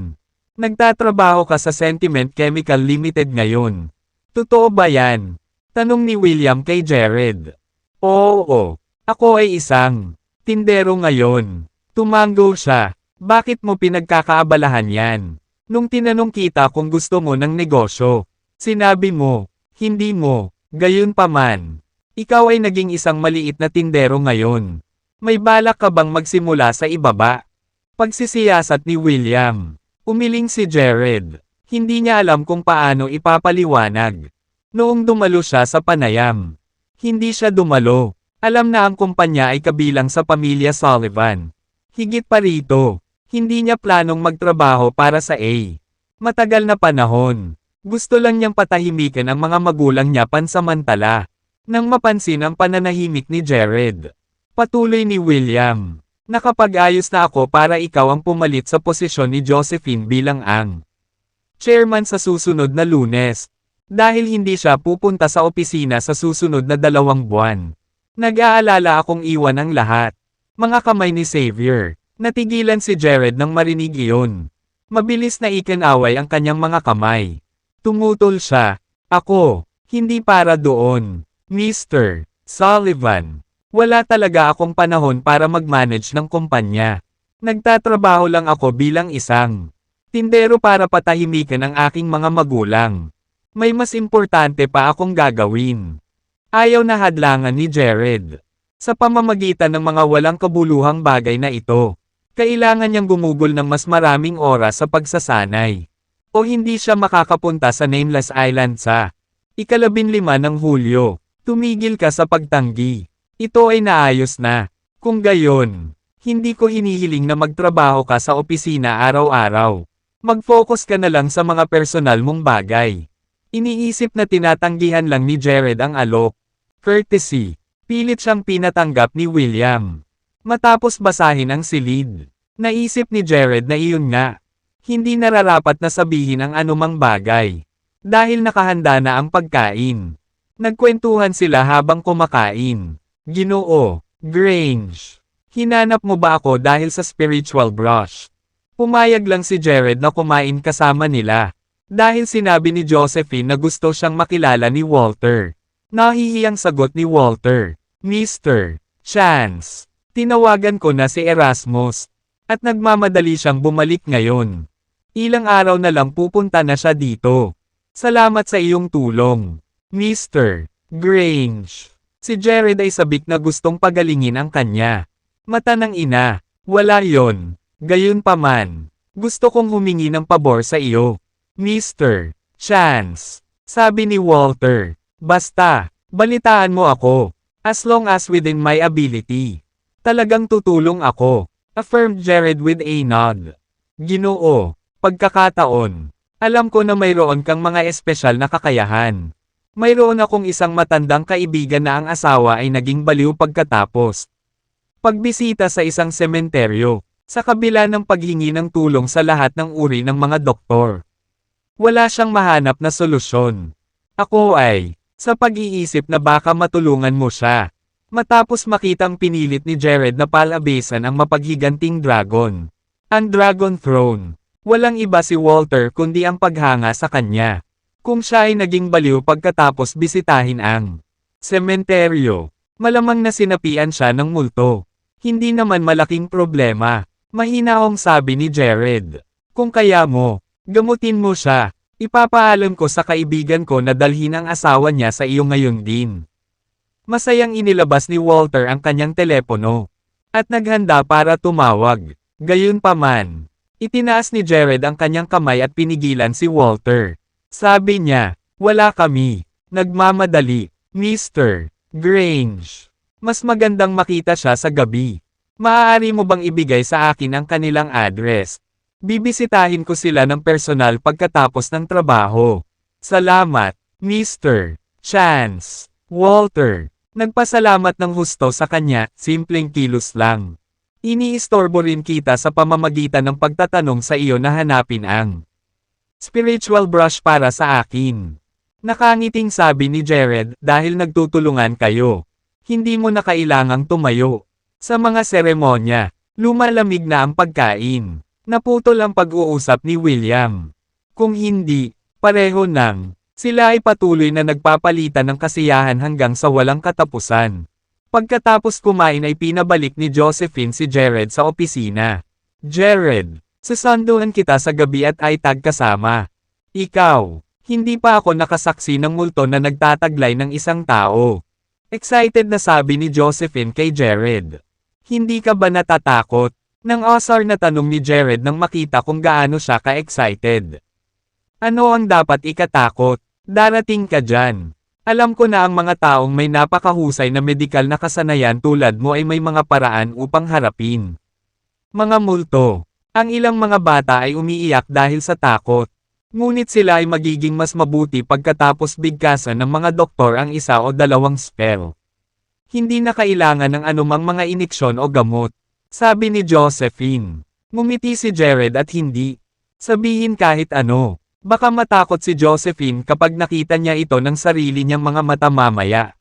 Nagtatrabaho ka sa Sentiment Chemical Limited ngayon. Totoo ba yan? Tanong ni William kay Jared. Oo, ako ay isang tindero ngayon. Tumango siya. Bakit mo pinagkakaabalahan yan? Nung tinanong kita kung gusto mo ng negosyo, sinabi mo, hindi mo, gayunpaman. Ikaw ay naging isang maliit na tindero ngayon. May balak ka bang magsimula sa ibaba? Pagsisiyasat ni William. Umiling si Jared. Hindi niya alam kung paano ipapaliwanag. Noong dumalo siya sa panayam. Hindi siya dumalo. Alam na ang kumpanya ay kabilang sa pamilya Sullivan. Higit pa rito, hindi niya planong magtrabaho para sa A. Matagal na panahon. Gusto lang niyang patahimikan ang mga magulang niya pansamantala. Nang mapansin ang pananahimik ni Jared. Patuloy ni William. Nakapag-ayos na ako para ikaw ang pumalit sa posisyon ni Josephine bilang ang chairman sa susunod na Lunes. Dahil hindi siya pupunta sa opisina sa susunod na 2 buwan. Nag-aalala akong iwan ang lahat. Mga kamay ni Xavier. Natigilan si Jared nang marinig iyon. Mabilis na ikinaway ang kanyang mga kamay. Tumutol siya. Ako, hindi para doon. Mr. Sullivan. Wala talaga akong panahon para mag-manage ng kumpanya. Nagtatrabaho lang ako bilang isang tindero para patahimikan ang aking mga magulang. May mas importante pa akong gagawin. Ayaw na hadlangan ni Jared. Sa pamamagitan ng mga walang kabuluhang bagay na ito, kailangan niyang gumugol ng mas maraming oras sa pagsasanay. O hindi siya makakapunta sa Nameless Island sa 15 ng Hulyo. Tumigil ka sa pagtanggi. Ito ay naayos na. Kung gayon, hindi ko hinihiling na magtrabaho ka sa opisina araw-araw. Mag-focus ka na lang sa mga personal mong bagay. Iniisip na tinatanggihan lang ni Jared ang alok. Courtesy. Pilit siyang pinatanggap ni William. Matapos basahin ang silid, naisip ni Jared na iyon nga. Hindi nararapat na sabihin ang anumang bagay. Dahil nakahanda na ang pagkain. Nagkwentuhan sila habang kumakain. Ginoo, Grange. Hinanap mo ba ako dahil sa spiritual brush? Pumayag lang si Jared na kumain kasama nila. Dahil sinabi ni Josephine na gusto siyang makilala ni Walter. Nahihiyang sagot ni Walter. Mr. Chance. Tinawagan ko na si Erasmus. At nagmamadali siyang bumalik ngayon. Ilang araw na lang pupunta na siya dito. Salamat sa iyong tulong. Mr. Grange. Si Jared ay sabik na gustong pagalingin ang kanya. Mata ng ina. Wala yon. Gayunpaman. Gusto kong humingi ng pabor sa iyo. Mr. Chance. Sabi ni Walter. Basta, balitaan mo ako. As long as within my ability. Talagang tutulong ako. Affirmed Jared with a nod. Ginoo, pagkakataon. Alam ko na mayroon kang mga espesyal na kakayahan. Mayroon akong isang matandang kaibigan na ang asawa ay naging baliw pagkatapos pagbisita sa isang sementeryo, sa kabila ng paghingi ng tulong sa lahat ng uri ng mga doktor. Wala siyang mahanap na solusyon. Ako ay, sa pag-iisip na baka matulungan mo siya. Matapos makitang pinilit ni Jared na palabesan ang mapaghiganting dragon. Ang Dragon Throne. Walang iba si Walter kundi ang paghanga sa kanya. Kung siya ay naging baliw pagkatapos bisitahin ang sementeryo, malamang na sinapian siya ng multo. Hindi naman malaking problema. Mahinaong sabi ni Jared. Kung kaya mo, gamutin mo siya. Ipapaalam ko sa kaibigan ko na dalhin ang asawa niya sa iyo ngayon din. Masayang inilabas ni Walter ang kanyang telepono. At naghanda para tumawag. Gayunpaman, itinaas ni Jared ang kanyang kamay at pinigilan si Walter. Sabi niya, wala kami. Nagmamadali, Mr. Grange. Mas magandang makita siya sa gabi. Maaari mo bang ibigay sa akin ang kanilang address? Bibisitahin ko sila ng personal pagkatapos ng trabaho. Salamat, Mr. Chance. Walter. Nagpasalamat ng husto sa kanya, simpleng kilos lang. Iniistorbo rin kita sa pamamagitan ng pagtatanong sa iyo na hanapin ang spiritual brush para sa akin. Nakangiting sabi ni Jared dahil nagtutulungan kayo. Hindi mo na kailangang tumayo. Sa mga seremonya, lumalamig na ang pagkain. Naputol ang pag-uusap ni William. Kung hindi, pareho nang, sila ay patuloy na nagpapalitan ng kasiyahan hanggang sa walang katapusan. Pagkatapos kumain ay pinabalik ni Josephine si Jared sa opisina. Jared, sasanduan kita sa gabi at itag kasama. Ikaw, hindi pa ako nakasaksi ng multo na nagtataglay ng isang tao. Excited na sabi ni Josephine kay Jared. Hindi ka ba natatakot? Nang asar na tanong ni Jared nang makita kung gaano siya ka-excited. Ano ang dapat ikatakot? Darating ka dyan. Alam ko na ang mga taong may napakahusay na medikal na kasanayan tulad mo ay may mga paraan upang harapin. Mga multo. Ang ilang mga bata ay umiiyak dahil sa takot. Ngunit sila ay magiging mas mabuti pagkatapos bigkasan ng mga doktor ang isa o dalawang spell. Hindi na kailangan ng anumang mga iniksyon o gamot. Sabi ni Josephine. Ngumiti si Jared at hindi. Sabihin kahit ano. Baka matakot si Josephine kapag nakita niya ito ng sarili niyang mga mata mamaya.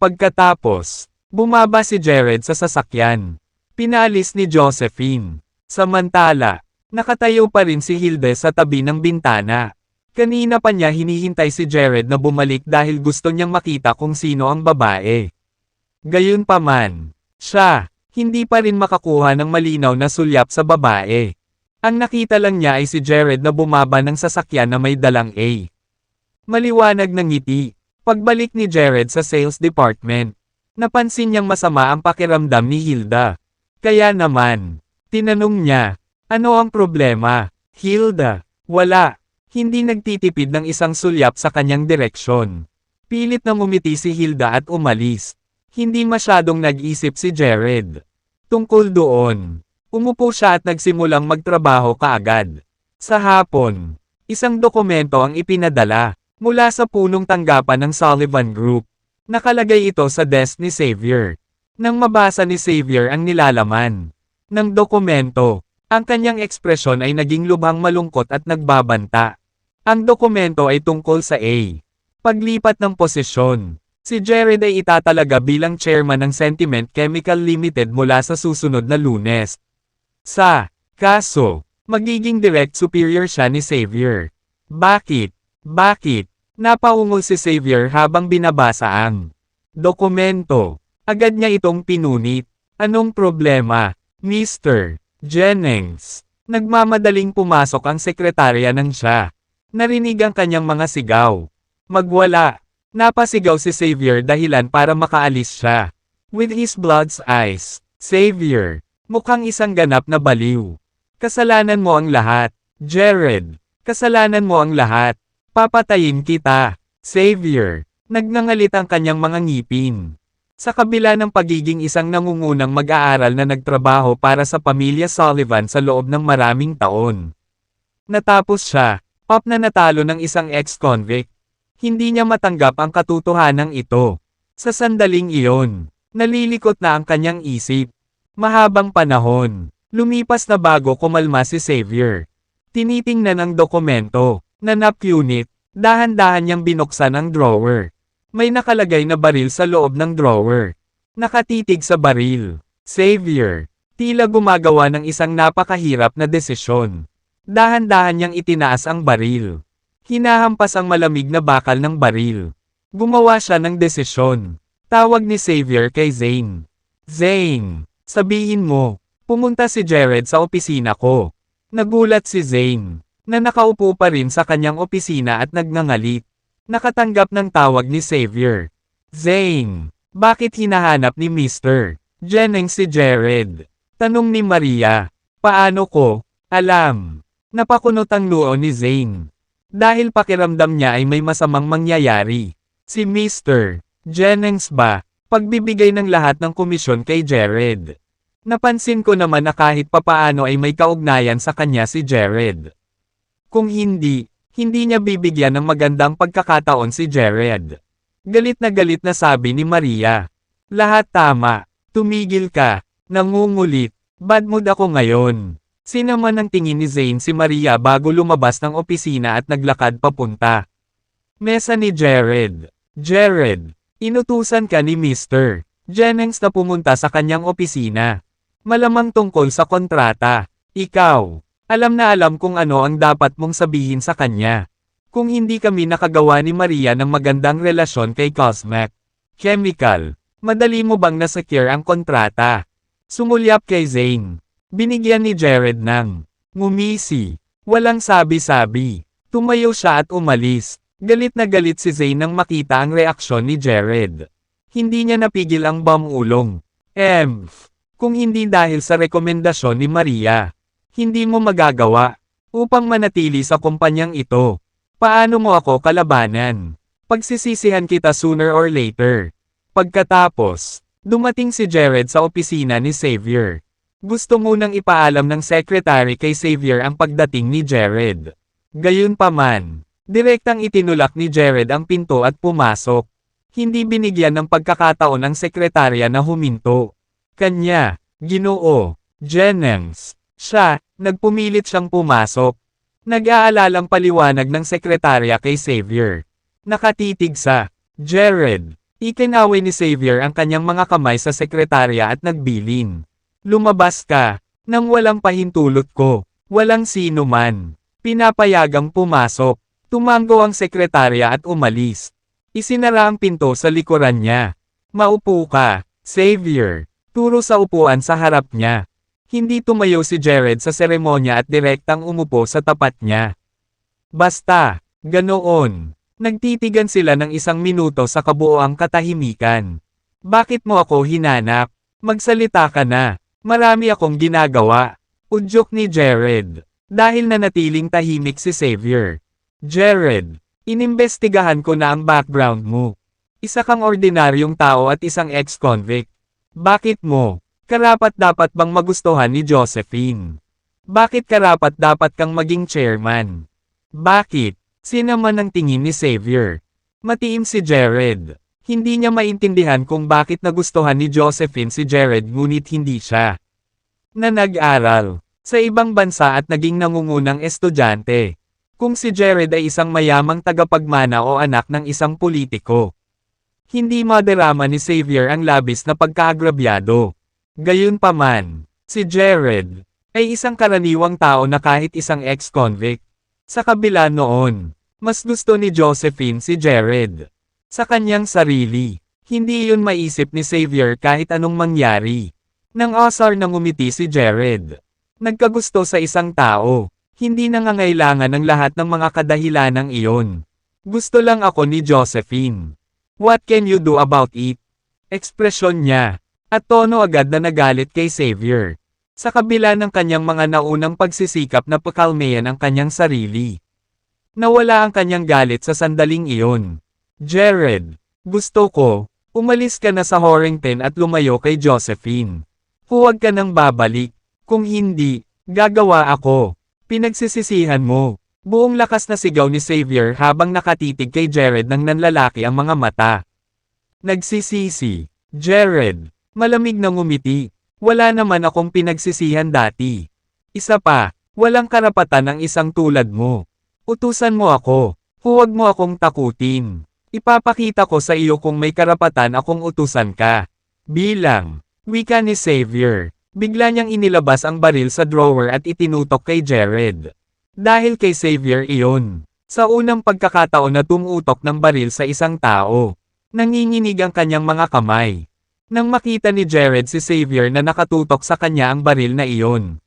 Pagkatapos, bumaba si Jared sa sasakyan. Pinalis ni Josephine. Samantala, nakatayo pa rin si Hilde sa tabi ng bintana. Kanina pa niya hinihintay si Jared na bumalik dahil gusto niyang makita kung sino ang babae. Gayunpaman, siya, hindi pa rin makakuha ng malinaw na sulyap sa babae. Ang nakita lang niya ay si Jared na bumaba ng sasakyan na may dalang A. Maliwanag ng ngiti. Pagbalik ni Jared sa sales department, napansin niyang masama ang pakiramdam ni Hilda. Kaya naman, tinanong niya, ano ang problema? Hilda, wala. Hindi nagtitipid ng isang sulyap sa kanyang direksyon. Pilit na ngumiti si Hilda at umalis. Hindi masyadong nag-isip si Jared tungkol doon. Umupo siya at nagsimulang magtrabaho kaagad. Sa hapon, isang dokumento ang ipinadala mula sa punong tanggapan ng Sullivan Group. Nakalagay ito sa desk ni Xavier. Nang mabasa ni Xavier ang nilalaman ng dokumento, ang kanyang ekspresyon ay naging lubhang malungkot at nagbabanta. Ang dokumento ay tungkol sa paglipat ng posisyon. Si Jared ay itatalaga bilang chairman ng Sentiment Chemical Limited mula sa susunod na Lunes. Sa kaso, magiging direct superior siya ni Xavier. Bakit? Bakit? Napaungol si Xavier habang binabasa ang dokumento. Agad niya itong pinunit. Anong problema, Mr. Jennings? Nagmamadaling pumasok ang sekretarya ng siya. Narinig ang kanyang mga sigaw. Magwala. Napasigaw si Xavier dahilan para makaalis siya. With his blood's eyes, Xavier, mukhang isang ganap na baliw. Kasalanan mo ang lahat, Jared. Kasalanan mo ang lahat. Papatayin kita, Xavier. Nagngangalit ang kanyang mga ngipin. Sa kabila ng pagiging isang nangungunang mag-aaral na nagtrabaho para sa pamilya Sullivan sa loob ng maraming taon. Natapos siya, na natalo ng isang ex-convict. Hindi niya matanggap ang katotohanan ito. Sa sandaling iyon, nalilikot na ang kanyang isip. Mahabang panahon, lumipas na bago kumalma si Xavier. Tinitingnan ang dokumento. Nanap unit, dahan-dahan niyang binuksan ang drawer. May nakalagay na baril sa loob ng drawer. Nakatitig sa baril. Xavier, tila gumagawa ng isang napakahirap na desisyon. Dahan-dahan niyang itinaas ang baril. Hinahampas ang malamig na bakal ng baril. Gumawa siya ng desisyon. Tawag ni Xavier kay Zane. Zane, sabihin mo, pumunta si Jared sa opisina ko. Nagulat si Zane, na nakaupo pa rin sa kanyang opisina at nagngangalit. Nakatanggap ng tawag ni Xavier. Zane, bakit hinahanap ni Mr. Jennings si Jared? Tanong ni Maria. Paano ko alam? Napakunot ang noo ni Zane. Dahil pakiramdam niya ay may masamang mangyayari. Si Mr. Jennings ba, pagbibigay ng lahat ng komisyon kay Jared? Napansin ko naman na kahit papaano ay may kaugnayan sa kanya si Jared. Kung hindi niya bibigyan ng magandang pagkakataon si Jared. Galit na sabi ni Maria. Lahat tama, tumigil ka, nangungulit, bad mood ako ngayon. Sinaman ang tingin ni Zane si Maria bago lumabas ng opisina at naglakad papunta. Mesa ni Jared. Jared, inutusan ka ni Mr. Jennings na pumunta sa kanyang opisina. Malamang tungkol sa kontrata. Ikaw, alam na alam kung ano ang dapat mong sabihin sa kanya. Kung hindi kami nakagawa ni Maria ng magandang relasyon kay Cosmac Chemical, madali mo bang nasecure ang kontrata? Sumulyap kay Zane. Binigyan ni Jared ng ngumisi. Walang sabi-sabi. Tumayo siya at umalis. Galit na galit si Zane nang makita ang reaksyon ni Jared. Hindi niya napigil ang bamulong. Kung hindi dahil sa rekomendasyon ni Maria, hindi mo magagawa. Upang manatili sa kumpanyang ito, paano mo ako kalabanan? Pagsisisihan kita sooner or later. Pagkatapos, dumating si Jared sa opisina ni Xavier. Gusto munang ipaalam ng secretary kay Xavier ang pagdating ni Jared. Gayunpaman, direktang itinulak ni Jared ang pinto at pumasok. Hindi binigyan ng pagkakataon ang sekretarya na huminto. Kanya, Ginoo Jennings, siya, nagpumilit siyang pumasok. Nag-aalalang paliwanag ng sekretarya kay Xavier. Nakatitig sa Jared. Ikinaway ni Xavier ang kanyang mga kamay sa sekretarya at nagbilin. Lumabas ka, nang walang pahintulot ko, walang sino man. Pinapayagang pumasok. Tumango ang sekretarya at umalis. Isinara ang pinto sa likuran niya. Maupo ka, Xavier. Turo sa upuan sa harap niya. Hindi tumayo si Jared sa seremonya at direktang umupo sa tapat niya. Basta, ganoon. Nagtitigan sila ng 1 minuto sa kabuoang katahimikan. Bakit mo ako hinanap? Magsalita ka na. Marami akong ginagawa. Udyok ni Jared. Dahil nanatiling tahimik si Xavier. Jared, inimbestigahan ko na ang background mo. Isa kang ordinaryong tao at isang ex-convict. Bakit mo? Karapat-dapat bang magustuhan ni Josephine? Bakit karapat-dapat kang maging chairman? Bakit? Sinaman ang tingin ni Xavier. Matiim si Jared. Hindi niya maintindihan kung bakit nagustuhan ni Josephine si Jared ngunit hindi siya. Na nag-aral sa ibang bansa at naging nangungunang estudyante. Kung si Jared ay isang mayamang tagapagmana o anak ng isang politiko. Hindi madarama ni Xavier ang labis na pagkaagrabyado. Gayunpaman, si Jared ay isang karaniwang tao na kahit isang ex-convict. Sa kabila noon, mas gusto ni Josephine si Jared. Sa kanyang sarili, hindi iyon maisip ni Xavier kahit anong mangyari. Nang asar na ngumiti si Jared. Nagkagusto sa isang tao, hindi nangangailangan ng lahat ng mga kadahilanang iyon. Gusto lang ako ni Josephine. What can you do about it? Ekspresyon niya, at tono agad na nagalit kay Xavier. Sa kabila ng kanyang mga naunang pagsisikap na pakalmayan ang kanyang sarili. Nawala ang kanyang galit sa sandaling iyon. Jared, gusto ko, umalis ka na sa Horrington at lumayo kay Josephine. Huwag ka nang babalik. Kung hindi, gagawa ako. Pinagsisisihan mo. Buong lakas na sigaw ni Xavier habang nakatitig kay Jared ng nanlalaki ang mga mata. Nagsisisi. Jared, malamig na ngumiti. Wala naman akong pinagsisihan dati. Isa pa, walang karapatan ang isang tulad mo. Utusan mo ako. Huwag mo akong takutin. Ipapakita ko sa iyo kung may karapatan akong utusan ka. Bilang, wika ni Xavier. Bigla niyang inilabas ang baril sa drawer at itinutok kay Jared. Dahil kay Xavier iyon. Sa unang pagkakataon na tumutok ng baril sa isang tao. Nanginginig ang kanyang mga kamay. Nang makita ni Jared si Xavier na nakatutok sa kanya ang baril na iyon.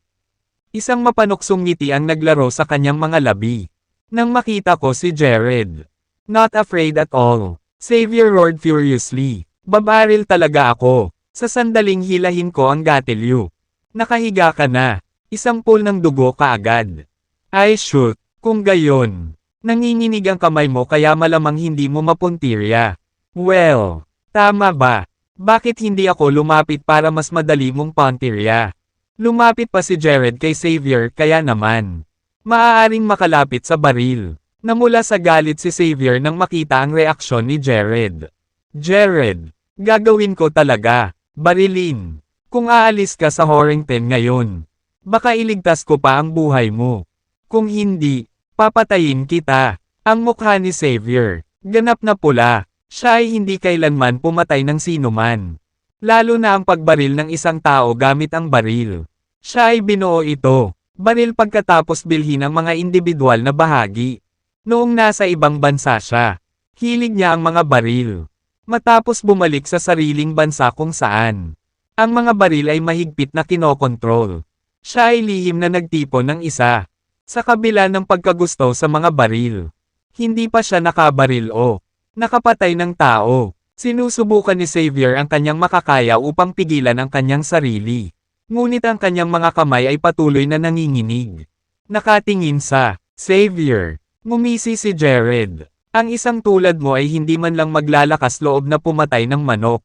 Isang mapanuksong ngiti ang naglaro sa kanyang mga labi. Nang makita ko si Jared. Not afraid at all. Xavier roared furiously. Babaril talaga ako. Sa sandaling hilahin ko ang gatilyo. Nakahiga ka na. Isang pool ng dugo kaagad. I shoot. Kung gayon. Nanginginig ang kamay mo kaya malamang hindi mo mapuntirya. Well, tama ba? Bakit hindi ako lumapit para mas madali mong puntirya? Lumapit pa si Jared kay Xavier kaya naman. Maaaring makalapit sa baril. Namula sa galit si Xavier nang makita ang reaksyon ni Jared. Jared, gagawin ko talaga. Barilin. Kung aalis ka sa Horrington ngayon, baka iligtas ko pa ang buhay mo. Kung hindi, papatayin kita. Ang mukha ni Xavier, ganap na pula. Siya ay hindi kailanman pumatay ng sinuman. Lalo na ang pagbaril ng isang tao gamit ang baril. Siya ay binuo ito. Baril pagkatapos bilhin ang mga individual na bahagi. Noong nasa ibang bansa siya, hilig niya ang mga baril. Matapos bumalik sa sariling bansa kung saan ang mga baril ay mahigpit na kinokontrol. Siya ay lihim na nagtipon ng isa. Sa kabila ng pagkagusto sa mga baril. Hindi pa siya nakabaril o nakapatay ng tao. Sinusubukan ni Xavier ang kanyang makakaya upang pigilan ang kanyang sarili. Ngunit ang kanyang mga kamay ay patuloy na nanginginig. Nakatingin sa Xavier. Ngumisi si Jared. Ang isang tulad mo ay hindi man lang maglalakas loob na pumatay ng manok.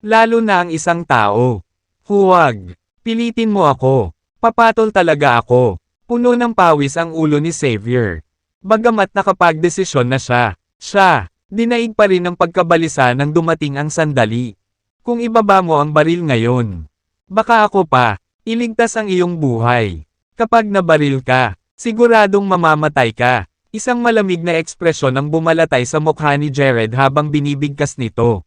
Lalo na ang isang tao. Huwag. Pilitin mo ako. Papatol talaga ako. Puno ng pawis ang ulo ni Xavier. Bagamat nakapagdesisyon na siya, dinaig pa rin ang pagkabalisa nang dumating ang sandali. Kung ibaba mo ang baril ngayon, baka ako pa, iligtas ang iyong buhay. Kapag nabaril ka, siguradong mamamatay ka. Isang malamig na ekspresyon ang bumalatay sa mukha ni Jared habang binibigkas nito.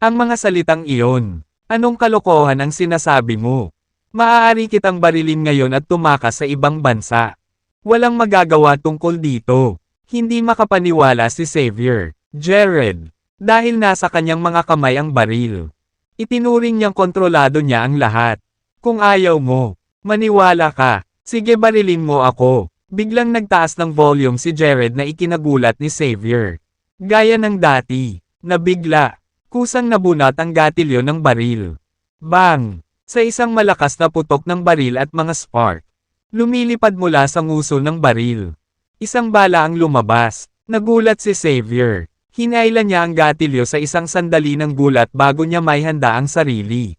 Ang mga salitang iyon, anong kalokohan ang sinasabi mo? Maaari kitang barilin ngayon at tumakas sa ibang bansa. Walang magagawa tungkol dito. Hindi makapaniwala si Xavier. Jared, dahil nasa kanyang mga kamay ang baril. Itinuring niyang kontrolado niya ang lahat. Kung ayaw mo, maniwala ka, sige barilin mo ako. Biglang nagtaas ng volume si Jared na ikinagulat ni Xavier. Gaya ng dati, na bigla, kusang nabunot ang gatilyo ng baril. Bang! Sa isang malakas na putok ng baril at mga spark. Lumilipad mula sa nguso ng baril. Isang bala ang lumabas. Nagulat si Xavier. Hinailan niya ang gatilyo sa isang sandali ng gulat bago niya maihanda ang sarili.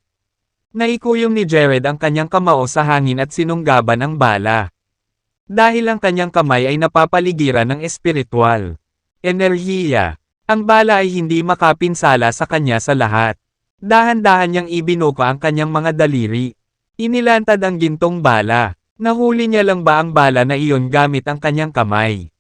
Naikuyom ni Jared ang kanyang kamao sa hangin at sinunggaban ang bala. Dahil ang kanyang kamay ay napapaligiran ng espiritual enerhiya, ang bala ay hindi makapinsala sa kanya sa lahat. Dahan-dahan niyang ibinuka ang kanyang mga daliri. Inilantad ang gintong bala. Nahuli niya lang ba ang bala na iyon gamit ang kanyang kamay?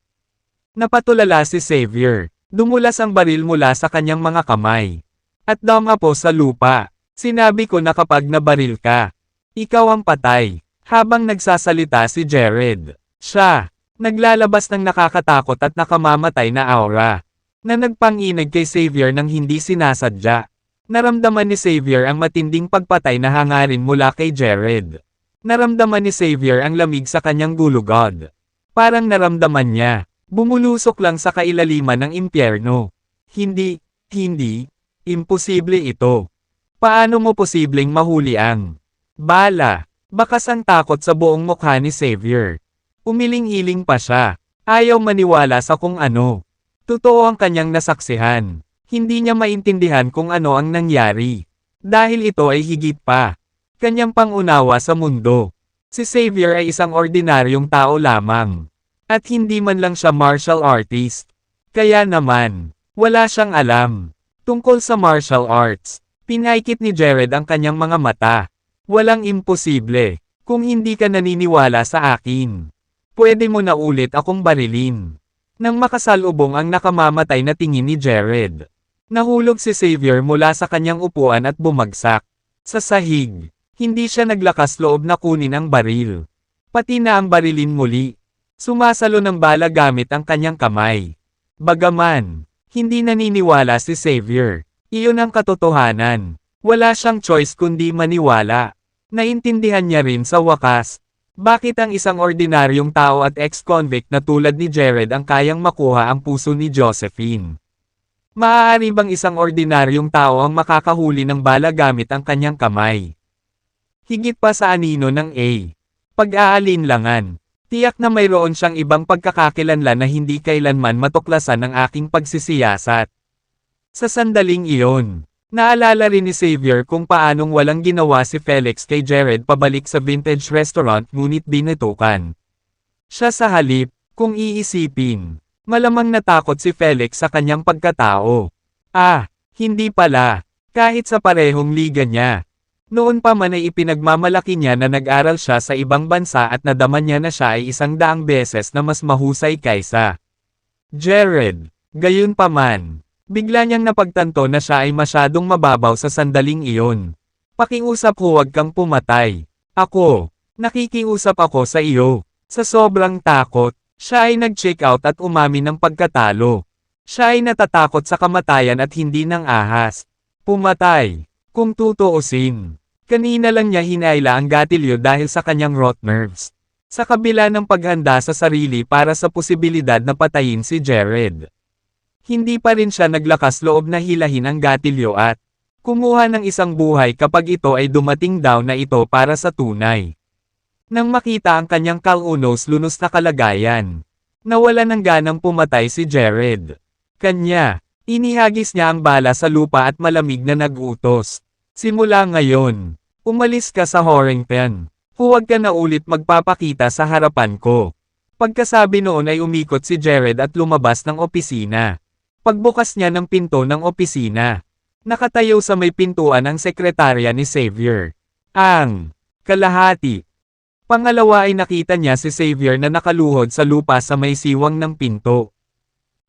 Napatulala si Xavier. Dumulas ang baril mula sa kanyang mga kamay. At dumapo sa lupa. Sinabi ko na kapag nabaril ka, ikaw ang patay. Habang nagsasalita si Jared, siya, naglalabas ng nakakatakot at nakamamatay na aura, na nagpanginig kay Xavier nang hindi sinasadya. Naramdaman ni Xavier ang matinding pagpatay na hangarin mula kay Jared. Naramdaman ni Xavier ang lamig sa kanyang gulugod. Parang naramdaman niya, bumulusok lang sa kailaliman ng impyerno. Hindi, imposible ito. Paano mo posibleng mahuli ang bala? Bakas ang takot sa buong mukha ni Xavier. Umiling-iling pa siya. Ayaw maniwala sa kung ano. Totoo ang kanyang nasaksihan. Hindi niya maintindihan kung ano ang nangyari. Dahil ito ay higit pa kanyang pangunawa sa mundo. Si Xavier ay isang ordinaryong tao lamang. At hindi man lang siya martial artist. Kaya naman, wala siyang alam tungkol sa martial arts. Pinaikit ni Jared ang kanyang mga mata. Walang imposible. Kung hindi ka naniniwala sa akin, pwede mo na ulit akong barilin. Nang makasalubong ang nakamamatay na tingin ni Jared, nahulog si Xavier mula sa kanyang upuan at bumagsak sa sahig. Hindi siya naglakas loob na kunin ang baril. Pati na ang barilin muli. Sumasalo ng bala gamit ang kanyang kamay. Bagaman, hindi naniniwala si Xavier. Iyon ang katotohanan. Wala siyang choice kundi maniwala. Naintindihan niya rin sa wakas, bakit ang isang ordinaryong tao at ex-convict na tulad ni Jared ang kayang makuha ang puso ni Josephine. Maaari bang isang ordinaryong tao ang makakahuli ng bala gamit ang kanyang kamay? Higit pa sa anino ng A. Pag-aalinlangan. Tiyak na mayroon siyang ibang pagkakakilanlan na hindi kailanman matuklasan ng aking pagsisiyasat. Sa sandaling iyon, naalala rin ni Xavier kung paanong walang ginawa si Felix kay Jared pabalik sa vintage restaurant ngunit binitukan siya sa halip. Kung iisipin, malamang natakot si Felix sa kanyang pagkatao. Hindi pala. Kahit sa parehong liga niya. Noon pa man ay ipinagmamalaki niya na nag-aral siya sa ibang bansa at nadama niya na siya ay 100 beses na mas mahusay kaysa Jared. Gayunpaman, bigla niyang napagtanto na siya ay masyadong mababaw sa sandaling iyon. Pakiusap, huwag kang pumatay. Nakikiusap ako sa iyo. Sa sobrang takot, siya ay nag-check out at umamin ng pagkatalo. Siya ay natatakot sa kamatayan at hindi ng ahas. Pumatay. Kung tutuusin, kanina lang niya hinaila ang gatilyo dahil sa kanyang rot nerves. Sa kabila ng paghanda sa sarili para sa posibilidad na patayin si Jared, hindi pa rin siya naglakas loob na hilahin ang gatilyo at kumuha ng isang buhay kapag ito ay dumating daw na ito para sa tunay. Nang makita ang kanyang kalunos-lunos na kalagayan, nawala ng ganang pumatay si Jared. Inihagis niya ang bala sa lupa at malamig na nag-utos. Simula ngayon, umalis ka sa Horrington. Huwag ka na ulit magpapakita sa harapan ko. Pagkasabi noon ay umikot si Jared at lumabas ng opisina. Pagbukas niya ng pinto ng opisina, nakatayo sa may pintuan ang sekretarya ni Xavier. Ang kalahati. Pangalawa ay nakita niya si Xavier na nakaluhod sa lupa sa may siwang ng pinto.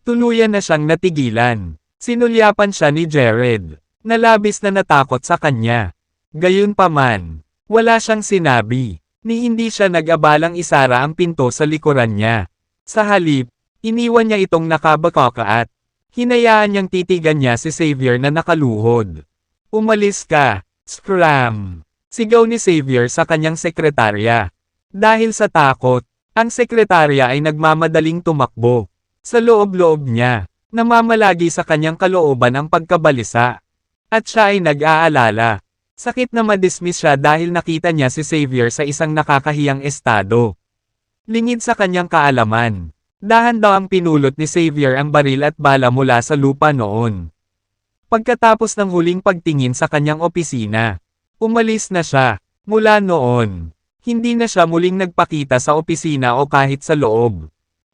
Tuluyan na siyang natigilan. Sinulyapan siya ni Jared, na labis na natakot sa kanya. Gayunpaman, wala siyang sinabi, ni hindi siya nag-abalang isara ang pinto sa likuran niya. Sa halip, iniwan niya itong nakabakaka at hinayaan niyang titigan niya si Xavier na nakaluhod. Umalis ka, scram! Sigaw ni Xavier sa kanyang sekretarya. Dahil sa takot, Ang sekretarya ay nagmamadaling tumakbo. Sa loob-loob niya, namamalagi sa kanyang kalooban ang pagkabalisa. At siya ay nag-aalala. Sakit na madismiss siya dahil nakita niya si Xavier sa isang nakakahiyang estado. Lingid sa kanyang kaalaman. Dahan-dahang pinulot ni Xavier ang baril at bala mula sa lupa noon. Pagkatapos ng huling pagtingin sa kanyang opisina, umalis na siya. Mula noon, hindi na siya muling nagpakita sa opisina o kahit sa loob.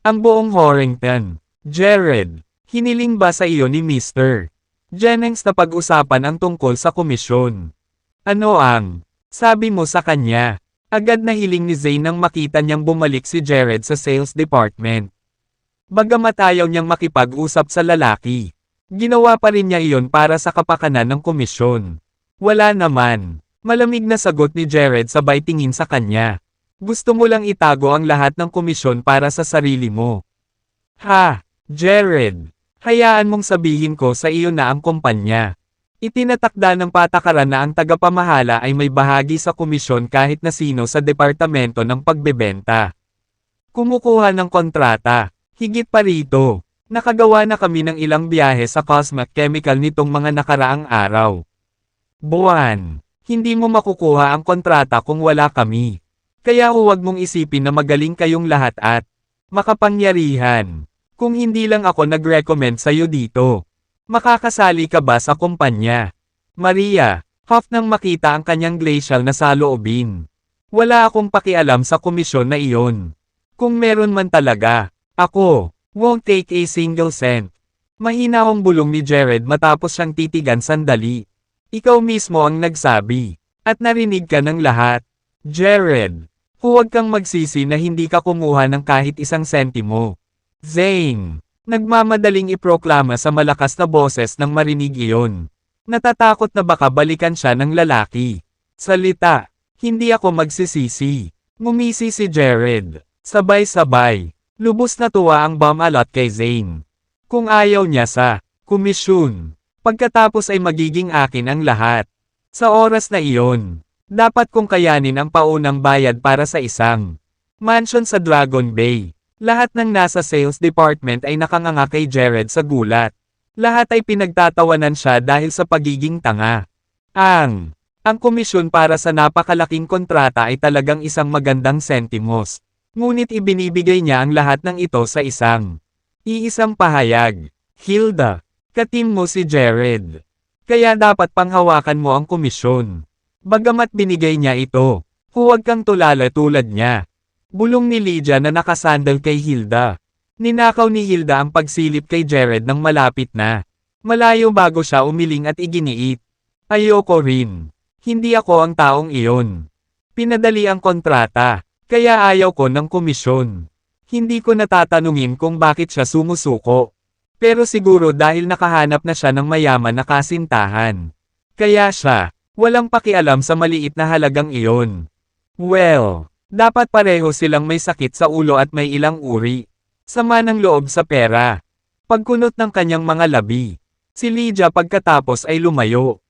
Ang buong Horrington. Jared, hiniling ba sa iyo ni Mr. Jennings na pag-usapan ang tungkol sa komisyon? Ano ang sabi mo sa kanya? Agad na hiling ni Zane nang makita niyang bumalik si Jared sa sales department. Bagamat ayaw niyang makipag-usap sa lalaki, ginawa pa rin niya iyon para sa kapakanan ng komisyon. Wala naman. Malamig na sagot ni Jared sabay tingin sa kanya. Gusto mo lang itago ang lahat ng komisyon para sa sarili mo. Ha, Jared. Hayaan mong sabihin ko sa iyo na ang kumpanya. Itinatakda ng patakaran na ang tagapamahala ay may bahagi sa komisyon kahit na sino sa departamento ng pagbebenta. Kumukuha ng kontrata. Higit pa rito, nakagawa na kami ng ilang biyahe sa Cosmic Chemical nitong mga nakaraang araw. Buwan. Hindi mo makukuha ang kontrata kung wala kami. Kaya huwag mong isipin na magaling kayong lahat at makapangyarihan. Kung hindi lang ako nag-recommend sa'yo dito. Makakasali ka ba sa kumpanya? Maria, huff nang makita ang kanyang glacial na saloobin. Wala akong pakialam sa komisyon na iyon. Kung meron man talaga, ako won't take a single cent. Mahinahong bulong ni Jared matapos siyang titigan sandali. Ikaw mismo ang nagsabi. At narinig ka ng lahat. Jared, huwag kang magsisi na hindi ka kumuha ng kahit isang sentimo. Zane, nagmamadaling iproklama sa malakas na boses nang marinig iyon. Natatakot na baka balikan siya ng lalaki. Salita, hindi ako magsisisi. Ngumisi si Jared. Sabay-sabay. Lubos na tuwa ang bumalot kay Zane. Kung ayaw niya sa komisyon. Pagkatapos ay magiging akin ang lahat. Sa oras na iyon, dapat kong kayanin ang paunang bayad para sa isang mansion sa Dragon Bay. Lahat ng nasa sales department ay nakanganga kay Jared sa gulat. Lahat ay pinagtatawanan siya dahil sa pagiging tanga. Ang komisyon para sa napakalaking kontrata ay talagang isang magandang sentimos. Ngunit ibinibigay niya ang lahat ng ito sa iisang pahayag. Hilda. Katim mo si Jared. Kaya dapat panghawakan mo ang komisyon. Bagamat binigay niya ito, huwag kang tulala tulad niya. Bulong ni Lydia na nakasandal kay Hilda. Ninakaw ni Hilda ang pagsilip kay Jared nang malapit na. Malayo bago siya umiling at iginiit. Ayoko rin. Hindi ako ang taong iyon. Pinadali ang kontrata, kaya ayaw ko ng komisyon. Hindi ko natatanungin kung bakit siya sumusuko. Pero siguro dahil nakahanap na siya ng mayaman na kasintahan. Kaya siya, walang pakialam sa maliit na halagang iyon. Well, dapat pareho silang may sakit sa ulo at may ilang uri. Sama ng loob sa pera. Pagkunot ng kanyang mga labi. Si Lydia pagkatapos ay lumayo.